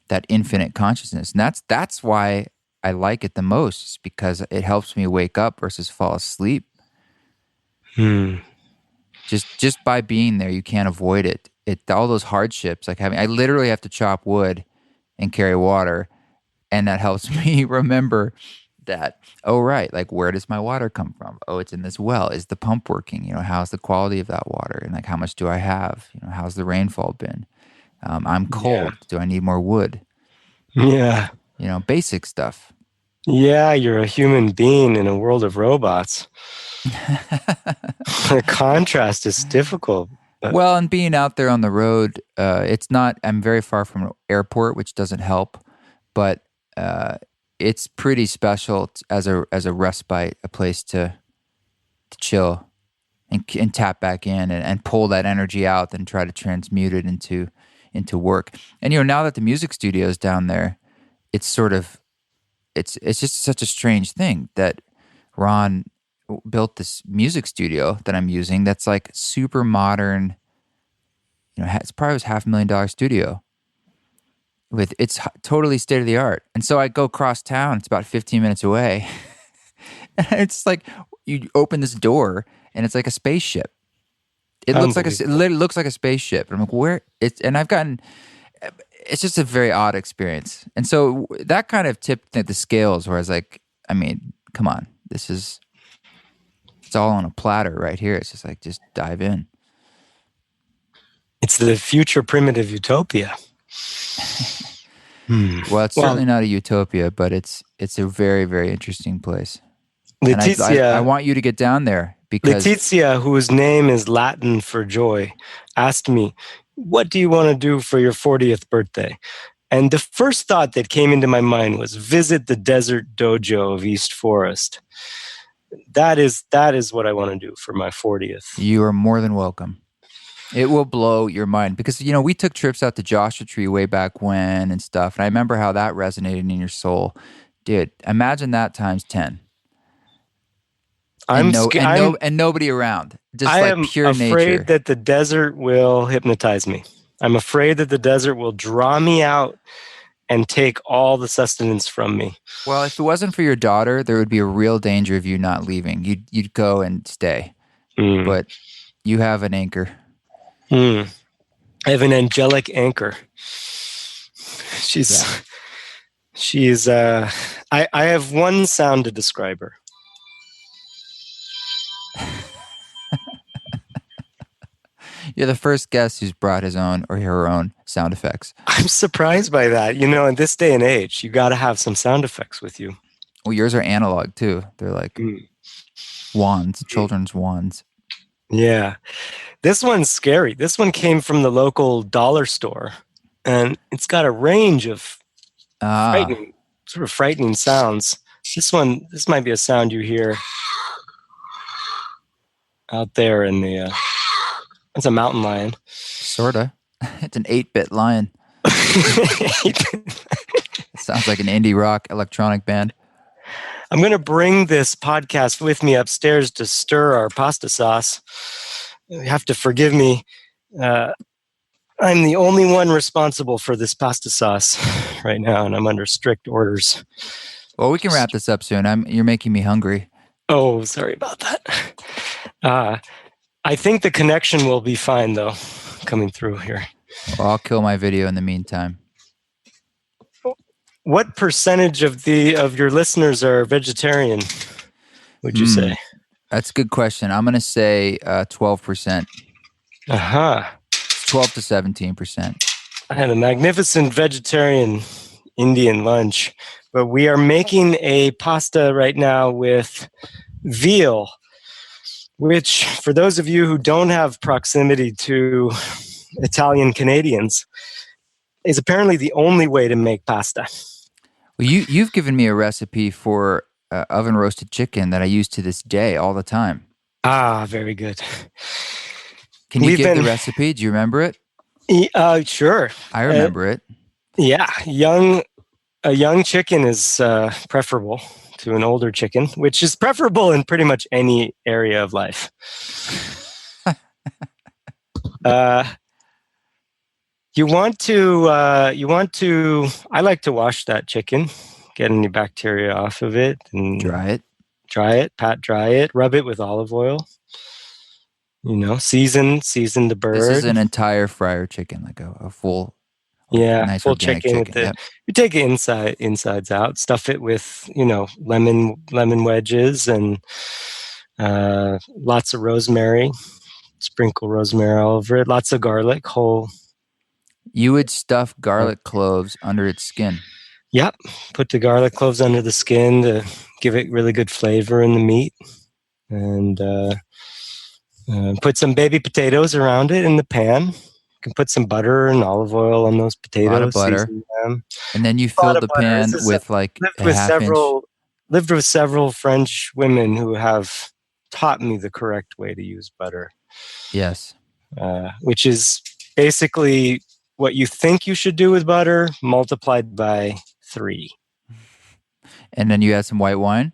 that infinite consciousness, and that's why I like it the most, is because it helps me wake up versus fall asleep. Just by being there, you can't avoid it. All those hardships, like I literally have to chop wood and carry water, and that helps me remember that. Oh, right, like where does my water come from? Oh, it's in this well. Is the pump working? How's the quality of that water, and like how much do I have? How's the rainfall been? I'm Yeah. cold. Do I need more wood? Yeah. Basic stuff. Yeah, you're a human being in a world of robots. The contrast is difficult. But Well, and being out there on the road, it's not. I'm very far from an airport, which doesn't help, but it's pretty special as a respite, a place to chill and tap back in and pull that energy out, and try to transmute it into work. And now that the music studio is down there, it's sort of it's just such a strange thing that Ron built this music studio that I'm using. That's like super modern. It's probably his $500,000 studio. It's totally state of the art. And so I go across town. It's about 15 minutes away. And it's like you open this door, and it's like a spaceship. It looks like it literally looks like a spaceship. And I'm like, where? It's just a very odd experience. And so that kind of tipped the scales, where I was like, I mean, come on, it's all on a platter right here. It's just like, just dive in. it's the future primitive utopia. Well, it's certainly not a utopia, but it's a very, very interesting place. And I want you to get down there, because Letizia, whose name is Latin for joy, asked me, "What do you want to do for your 40th birthday?" And the first thought that came into my mind was visit the desert dojo of East Forest. That is what I want to do for my 40th. You are more than welcome. It will blow your mind, because we took trips out to Joshua Tree way back when and stuff, and I remember how that resonated in your soul, dude. Imagine that times 10, and nobody around, just I like am pure afraid nature. that the desert will hypnotize me. I'm afraid that the desert will draw me out and take all the sustenance from me. Well, if it wasn't for your daughter, there would be a real danger of you not leaving. You'd go and stay, but you have an anchor. Hmm. I have an angelic anchor. She's Yeah. she's I have one sound to describe her. You're the first guest who's brought his own or her own sound effects. I'm surprised by that. In this day and age, you got to have some sound effects with you. Well, yours are analog too. They're like wands, children's wands. Yeah. This one's scary. This one came from the local dollar store, and it's got a range of Ah, frightening sounds. This might be a sound you hear out there in the. It's a mountain lion. sorta. It's an 8-bit lion. It sounds like an indie rock electronic band. I'm going to bring this podcast with me upstairs to stir our pasta sauce. You have to forgive me. I'm the only one responsible for this pasta sauce right now, and I'm under strict orders. Well, we can wrap this up soon. You're making me hungry. Oh, sorry about that. I think the connection will be fine, though, coming through here. Well, I'll kill my video in the meantime. What percentage of your listeners are vegetarian, would you say? That's a good question. I'm going to say 12%. Uh-huh. 12 to 17%. I had a magnificent vegetarian Indian lunch, but we are making a pasta right now with veal, which, for those of you who don't have proximity to Italian Canadians, is apparently the only way to make pasta. Well, you've given me a recipe for oven roasted chicken that I use to this day all the time. Ah, very good. Can you give the recipe? Do you remember it? Sure. I remember it. Yeah, a young chicken is preferable to an older chicken, which is preferable in pretty much any area of life. You want to. I like to wash that chicken, get any bacteria off of it, and Dry it, pat dry it, rub it with olive oil. Season the bird. This is an entire fryer chicken, like a full, nice full organic chicken. Yep. You take it insides out, stuff it with lemon wedges and lots of rosemary. Sprinkle rosemary all over it. Lots of garlic, whole. You would stuff garlic cloves under its skin. Yep. Put the garlic cloves under the skin to give it really good flavor in the meat. And put some baby potatoes around it in the pan. You can put some butter and olive oil on those potatoes. A lot of butter. And then you fill the pan with like lived with several French women who have taught me the correct way to use butter. Yes. Which is basically what you think you should do with butter multiplied by 3. And then you add some white wine?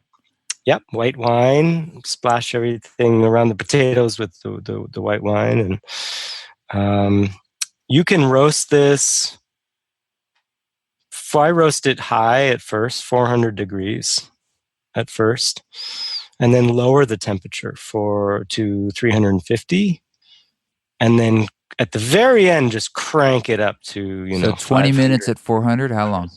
Yep, white wine. Splash everything around the potatoes with the white wine. And you can roast this. I roast it high at first, 400 degrees at first, and then lower the temperature to 350. And then at the very end, just crank it up to, So 20 minutes at 400, how long?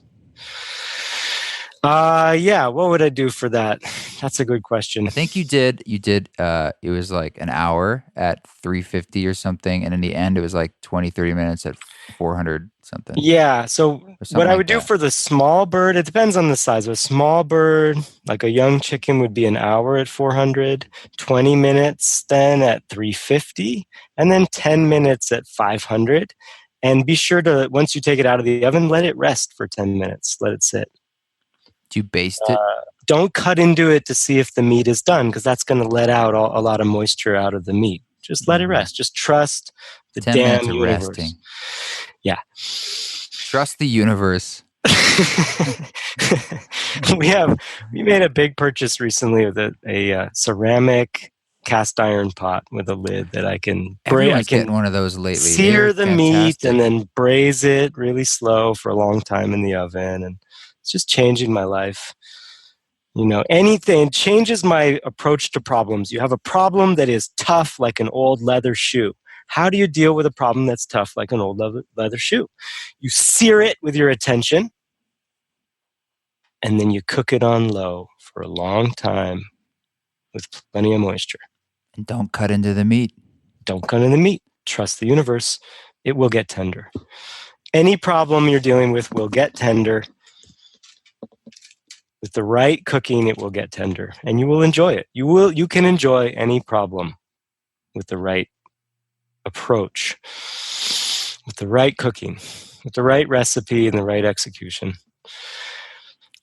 Yeah, what would I do for that? That's a good question. I think you did, it was like an hour at 350 or something. And in the end, it was like 20, 30 minutes at 400 something. Yeah, so what I would do for the small bird, it depends on the size. A small bird, like a young chicken, would be an hour at 400, 20 minutes then at 350, and then 10 minutes at 500. And be sure to, once you take it out of the oven, let it rest for 10 minutes. Let it sit. Do you baste it? Don't cut into it to see if the meat is done, because that's going to let out a lot of moisture out of the meat. Just let it rest. Just trust the 10 damn minutes of universe. resting. Yeah. Trust the universe. We made a big purchase recently with a ceramic cast iron pot with a lid that I can Everyone's getting one of those lately. Sear the meat and then braise it really slow for a long time in the oven, and it's just changing my life. Anything changes my approach to problems. You have a problem that is tough like an old leather shoe. How do you deal with a problem that's tough like an old leather shoe? You sear it with your attention, and then you cook it on low for a long time with plenty of moisture. And don't cut into the meat. Don't cut into the meat. Trust the universe. It will get tender. Any problem you're dealing with will get tender. With the right cooking, it will get tender, and you will enjoy it. You can enjoy any problem with the right approach, with the right cooking, with the right recipe and the right execution.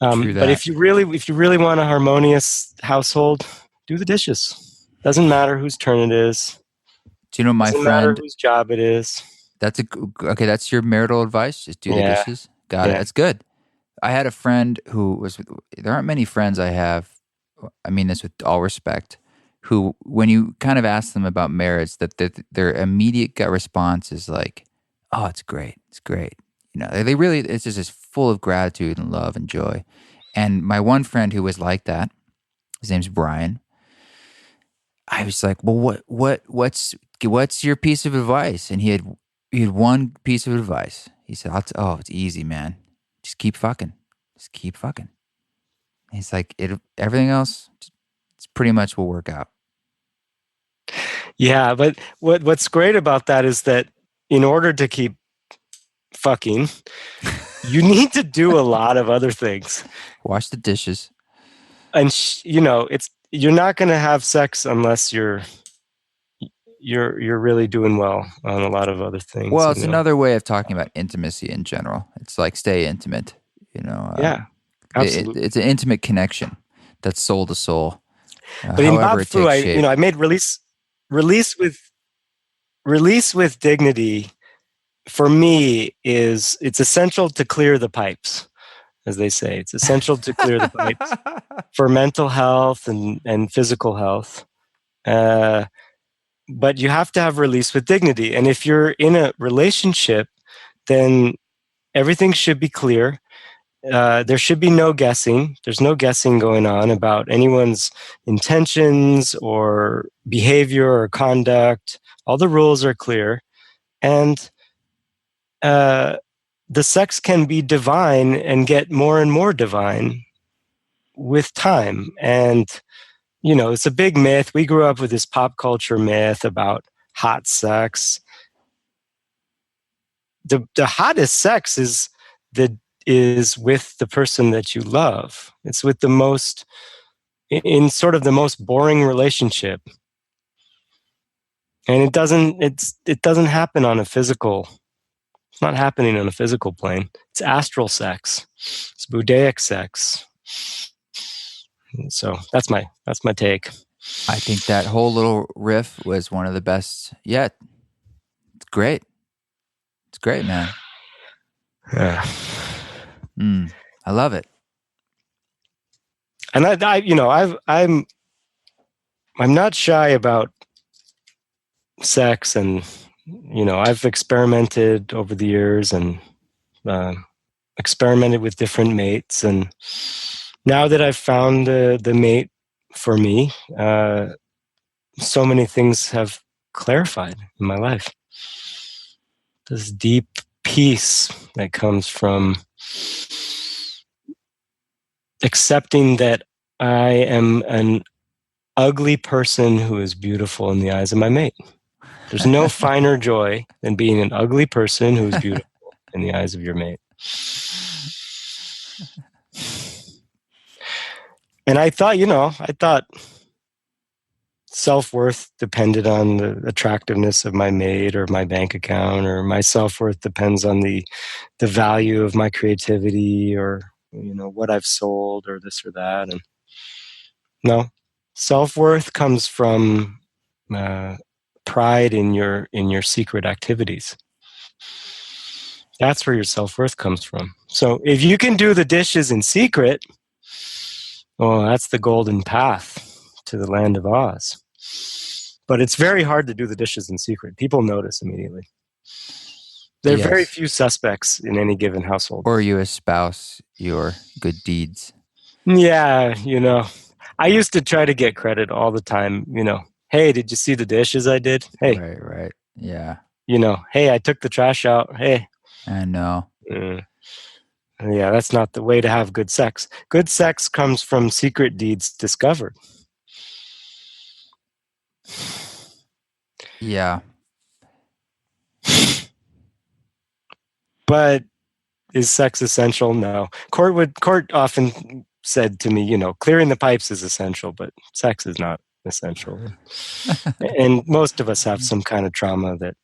But if you really want a harmonious household, do the dishes. Doesn't matter whose turn it is. Do you know my Doesn't friend? matter whose job it is. Okay. That's your marital advice. Just do the dishes. Got it. That's good. I had a friend there aren't many friends I have, I mean this with all respect, who, when you kind of ask them about marriage, that their immediate gut response is like, oh, it's great. It's great. They really, it's just full of gratitude and love and joy. And my one friend who was like that, his name's Brian. I was like, well, what's your piece of advice? And he had one piece of advice. He said, it's easy, man. Just keep fucking. Just keep fucking. He's like, everything else, it's pretty much will work out. Yeah, but what's great about that is that in order to keep fucking, you need to do a lot of other things. Wash the dishes. And you're not going to have sex unless you're really doing well on a lot of other things. Well, it's another way of talking about intimacy in general. It's like, stay intimate, yeah, absolutely. It's an intimate connection that's soul to soul. But in Bob Fu, I made release with dignity. For me, it's essential to clear the pipes, as they say. It's essential to clear the pipes for mental health and physical health. But you have to have release with dignity. And if you're in a relationship, then everything should be clear. There should be no guessing. There's no guessing going on about anyone's intentions or behavior or conduct. All the rules are clear. And the sex can be divine and get more and more divine with time. And it's a big myth. We grew up with this pop culture myth about hot sex. The hottest sex is with the person that you love. It's with in sort of the most boring relationship. And it doesn't happen on a physical. It's not happening on a physical plane. It's astral sex. It's Buddhaic sex. So that's my take. I think that whole little riff was one of the best yet. It's great. It's great, man. Yeah. I love it. And I'm not shy about sex, and I've experimented over the years and experimented with different mates, and now that I've found the mate for me, so many things have clarified in my life. This deep peace that comes from accepting that I am an ugly person who is beautiful in the eyes of my mate. There's no finer joy than being an ugly person who is beautiful in the eyes of your mate. And I thought self-worth depended on the attractiveness of my mate or my bank account, or my self-worth depends on the value of my creativity, or what I've sold, or this or that. And no, self-worth comes from pride in your secret activities. That's where your self-worth comes from. So if you can do the dishes in secret, well, that's the golden path to the land of Oz. But it's very hard to do the dishes in secret. People notice immediately. There are very few suspects in any given household. Or you espouse your good deeds. Yeah, I used to try to get credit all the time. Hey, did you see the dishes I did? Hey, right. Yeah. Hey, I took the trash out. Hey. I know. Yeah, that's not the way to have good sex. Good sex comes from secret deeds discovered. Yeah. But is sex essential? No. Court often said to me, clearing the pipes is essential, but sex is not essential. And most of us have some kind of trauma that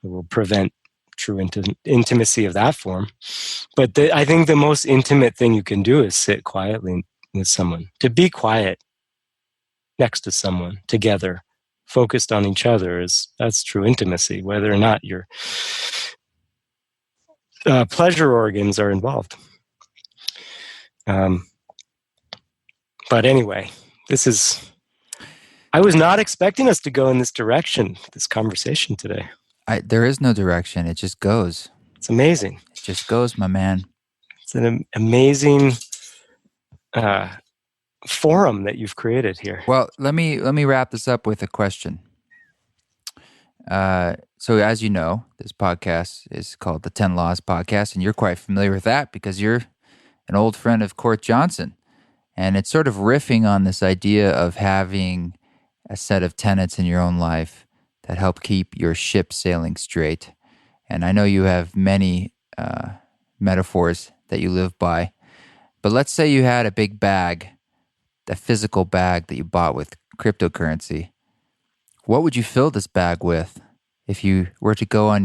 will prevent true intimacy of that form. But I think the most intimate thing you can do is sit quietly with someone. To be quiet next to someone together, focused on each other, that's true intimacy, whether or not your pleasure organs are involved. But anyway, I was not expecting us to go in this direction, this conversation today. There is no direction. It just goes. It's amazing. It just goes, my man. It's an amazing forum that you've created here. Well, let me wrap this up with a question. So as you know, this podcast is called the 10 Laws Podcast, and you're quite familiar with that because you're an old friend of Court Johnson. And it's sort of riffing on this idea of having a set of tenets in your own life that help keep your ship sailing straight. And I know you have many metaphors that you live by. But let's say you had a big bag, a physical bag that you bought with cryptocurrency. What would you fill this bag with if you were to go on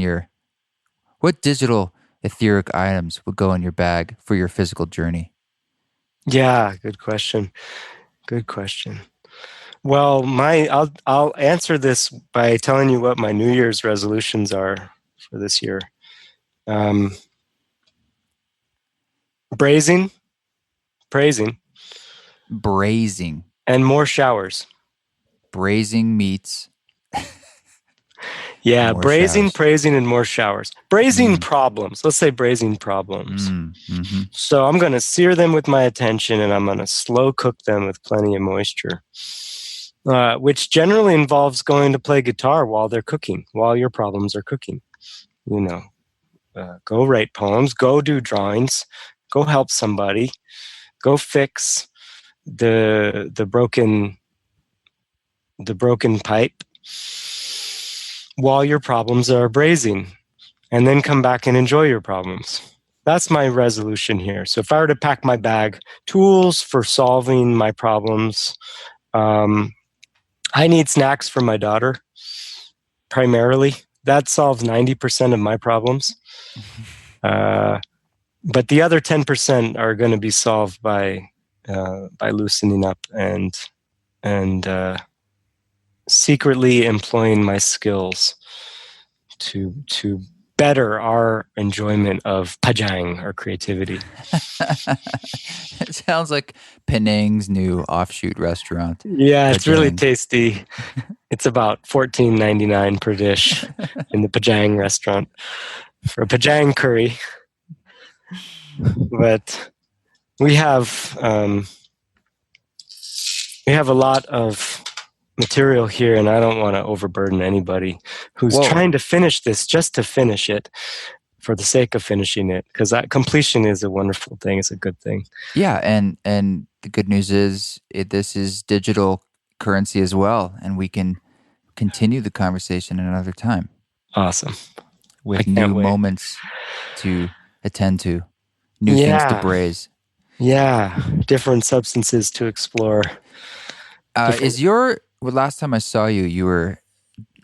what digital etheric items would go in your bag for your physical journey? Yeah, good question. Good question. Well, I'll answer this by telling you what my New Year's resolutions are for this year. Praising, and more showers. Brazing meats. Yeah, showers. praising, and more showers. Brazing problems. Let's say brazing problems. Mm-hmm. So I'm going to sear them with my attention, and I'm going to slow cook them with plenty of moisture, which generally involves going to play guitar while they're cooking, while your problems are cooking. Go write poems, go do drawings, go help somebody, go fix the broken pipe while your problems are brazing, and then come back and enjoy your problems. That's my resolution here. So if I were to pack my bag, tools for solving my problems, I need snacks for my daughter, primarily. That solves 90% of my problems. But the other 10% are going to be solved by loosening up and secretly employing my skills to better our enjoyment of pajang, or creativity. It sounds like Penang's new offshoot restaurant. Yeah, it's really tasty. It's about $14.99 per dish in the pajang restaurant for a pajang curry. But we have a lot of material here, and I don't want to overburden anybody who's trying to finish this just to finish it for the sake of finishing it, because completion is a wonderful thing. It's a good thing. Yeah, and the good news is this is digital currency as well, and we can continue the conversation another time. Awesome. With new moments to attend to, new things to braise. Yeah, different substances to explore. Last time I saw you, you were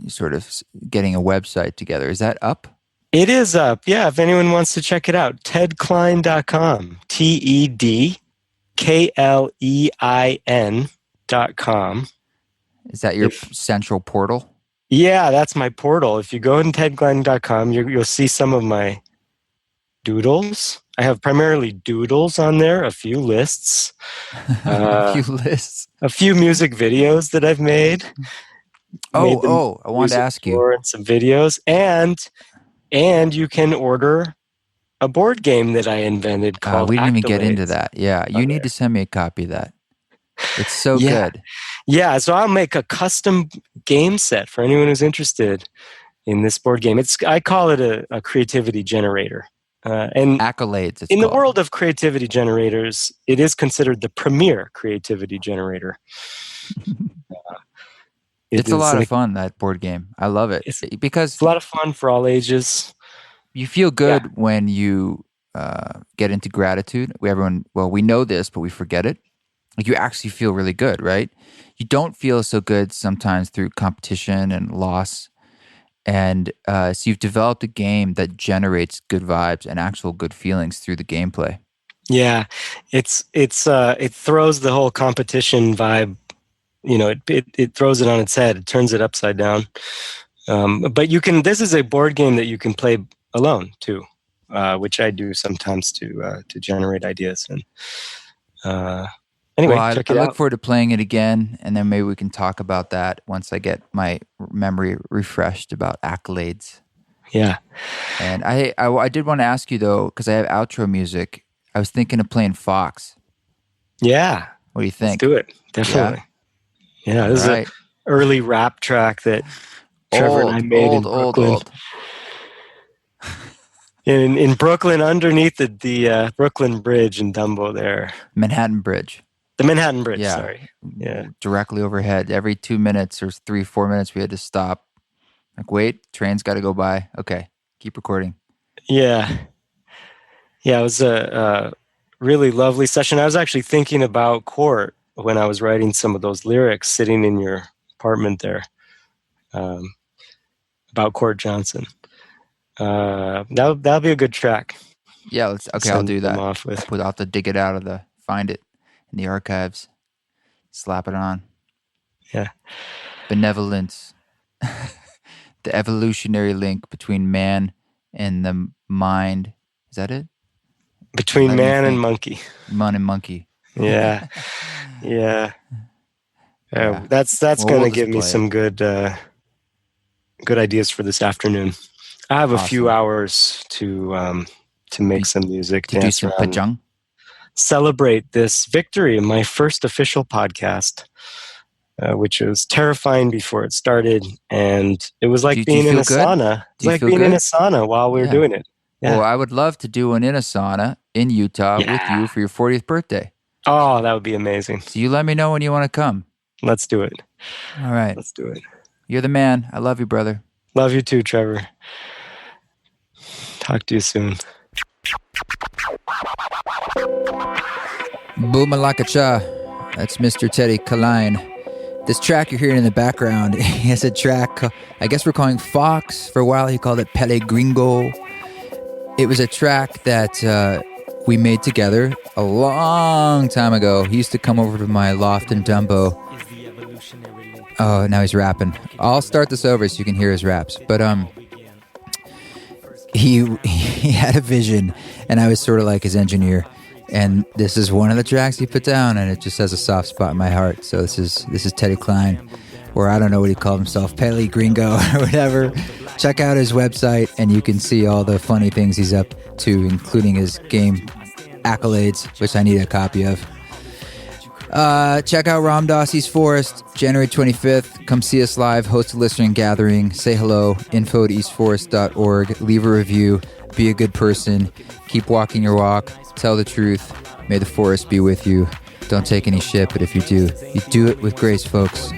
sort of getting a website together. Is that up? It is up. Yeah, if anyone wants to check it out, tedklein.com. TEDKLEIN.com. Is that your central portal? Yeah, that's my portal. If you go to tedklein.com, you'll see some of my doodles. I have primarily doodles on there, a few lists. A few lists. A few music videos that I've made. I wanted to ask you. And some videos. And you can order a board game that I invented called we didn't even get Accolades. into that. Yeah, you need to send me a copy of that. It's so good. Yeah, so I'll make a custom game set for anyone who's interested. in this board game. I call it a creativity generator. And Accolades, it's in called. The world of creativity generators, it is considered the premier creativity generator. It's a lot of fun, that board game. I love it. Because it's a lot of fun for all ages. You feel good when you get into gratitude. We know this, but we forget it. Like, you actually feel really good, right? You don't feel so good sometimes through competition and loss. And so you've developed a game that generates good vibes and actual good feelings through the gameplay. Yeah, it throws the whole competition vibe. It throws it on its head. It turns it upside down. But this is a board game that you can play alone too, which I do sometimes to generate ideas. And anyway, check it out. I look forward to playing it again, and then maybe we can talk about that once I get my memory refreshed about accolades. Yeah. And I did want to ask you though, because I have outro music. I was thinking of playing Fox. Yeah. What do you think? Let's do it. Definitely. Yeah, this is an early rap track that Trevor and I made in Brooklyn. In Brooklyn, underneath the Brooklyn Bridge in Dumbo there. Manhattan Bridge. The Manhattan Bridge, sorry. Yeah. Directly overhead. Every 2 minutes or 3-4 minutes, we had to stop. Like, wait, train's got to go by. Okay, keep recording. Yeah. Yeah, it was a really lovely session. I was actually thinking about Court when I was writing some of those lyrics, sitting in your apartment there, about Court Johnson. That'll be a good track. Yeah, I'll do that. I'll have to dig it find it in the archives, slap it on. Yeah. Benevolence. The evolutionary link between man and the mind. Is that it? Between man and monkey. Man and monkey. Yeah. Yeah. That's going to give me some good ideas for this afternoon. I have a few hours to make some music. To do some pajang? Celebrate this victory in my first official podcast, which was terrifying before it started. And it was like being in a sauna. It was like being in a sauna while we were doing it. Yeah. Well, I would love to do one in a sauna in Utah with you for your 40th birthday. Oh, that would be amazing. So you let me know when you want to come. Let's do it. All right. Let's do it. You're the man. I love you, brother. Love you too, Trevor. Talk to you soon. Boomalakacha. That's Mr. Teddy Klein. This track you're hearing in the background, he has a track, I guess we're calling Fox. For a while he called it Pele Gringo. It was a track that we made together a long time ago. He used to come over to my loft in Dumbo. Oh, now he's rapping. I'll start this over so you can hear his raps. But he had a vision, and I was sort of like his engineer. And this is one of the tracks he put down, and it just has a soft spot in my heart. So this is Teddy Klein, or I don't know what he called himself, Pele Gringo or whatever. Check out his website, and you can see all the funny things he's up to, including his game Accolades, which I need a copy of. Check out Ram Dassi's Forest, January 25th. Come see us live, host a listening gathering, say hello, info@eastforest.org, leave a review, be a good person, keep walking your walk, tell the truth, may the forest be with you. Don't take any shit, but if you do it with grace, folks.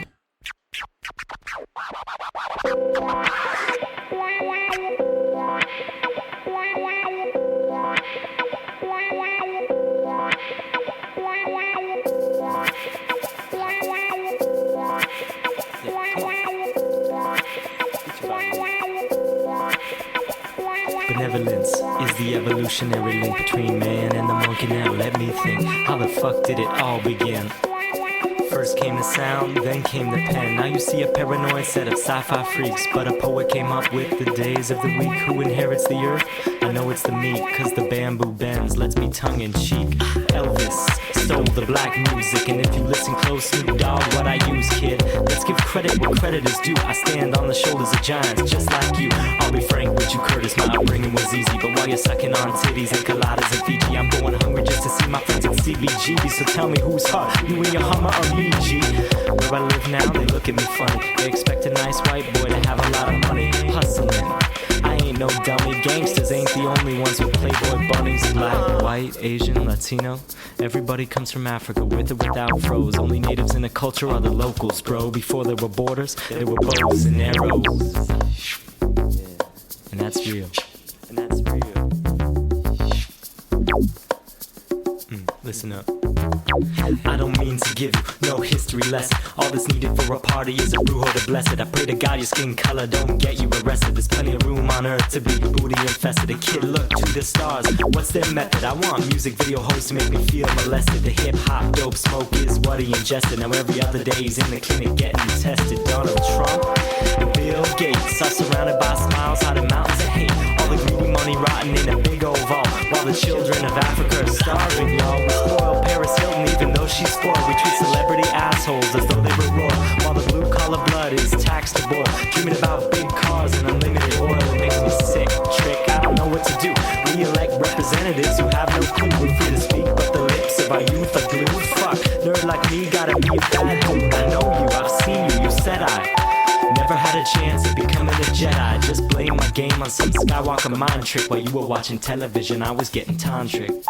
Benevolence is the evolutionary link between man and the monkey. Now let me think, how the fuck did it all begin? First came the sound, then came the pen. Now you see a paranoid set of sci-fi freaks, but a poet came up with the days of the week. Who inherits the earth? I know it's the meek, cause the bamboo bends, lets me tongue-in-cheek. Elvis stole the black music, and if you listen close, Snoop Dogg, what I use, kid. Let's give credit where credit is due. I stand on the shoulders of giants, just like you. I'll be frank with you, Curtis, my upbringing was easy, but while you're sucking on titties and coladas in Fiji, I'm going hungry just to see my friends at CB. heebie-jeebies. So tell me who's hot, you and your Hummer or me, G? Where I live now, they look at me funny. They expect a nice white boy to have a lot of money. Hustling, I ain't no dummy. Gangsters ain't the only ones with Playboy bunnies. Black, white, Asian, Latino, everybody comes from Africa, with or without froze. Only natives in the culture are the locals, bro. Before there were borders, there were bows and arrows. And that's real. And that's real. Listen up. I don't mean to give you no history lesson. All that's needed for a party is a brujo to bless it. I pray to God your skin color don't get you arrested. There's plenty of room on earth to be booty infested. A kid look to the stars, what's their method? I want music video hosts to make me feel molested. The hip-hop dope smoke is what he ingested. Now every other day he's in the clinic getting tested. Donald Trump and Bill Gates are surrounded by smiles out of mountains of hate. All the greedy money rotting in a big old vault, while the children of Africa are starving, y'all. We spoil Paris Hilton even though she's spoiled. We treat celebrity assholes as though they were royal, while the blue collar blood is taxed to boil. Dreaming about big cars and unlimited oil, it makes me sick. Trick, I don't know what to do. We elect representatives who have no clue. We're free to speak, but the lips of our youth are glued. Fuck, nerd like me gotta be a bad dude. I know you, I've seen you, you said I never had a chance of becoming a Jedi. Just blame my game on some Skywalker mind trick. While you were watching television, I was getting tantric.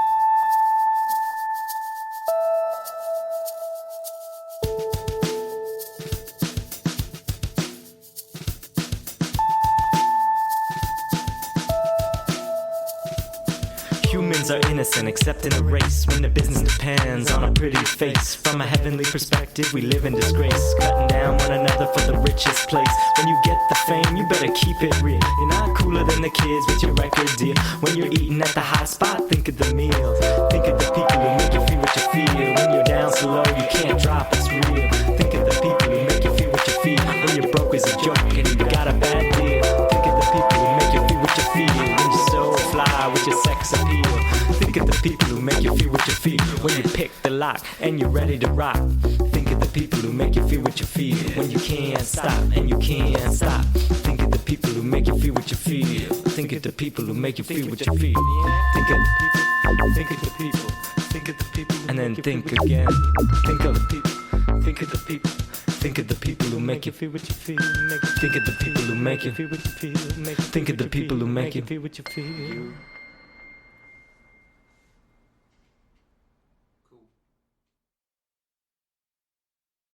Humans are innocent except in a race when the business depends on a pretty face. From a heavenly perspective we live in disgrace, cutting down one another for the richest place. When you get the fame you better keep it real. You're not cooler than the kids with your record deal. When you're eating at the high spot, think of the meals. Think of the people who make you feel what you feel. When you're down so low you can't drop, it's real. Think of the people who make you feel what you feel. When you're broke is a joke and you got a bad deal. Think of the people who make you feel what you feel. When you're so fly with your sex appeal. Think of the people who make you feel what you feel. When you pick the lock and you're ready to rock. Think of the people who make you feel what you feel. When you can't stop and you can't stop. Think of the people who make you feel what you feel. Think of the people who make you feel what you feel. Think of the people. Think of the people. Think of the people. And then think again. Think of the people. Think of the people. Think of the people who make you feel what you feel. Think of the people who make you feel what you feel. Think of the people who make you feel what you feel.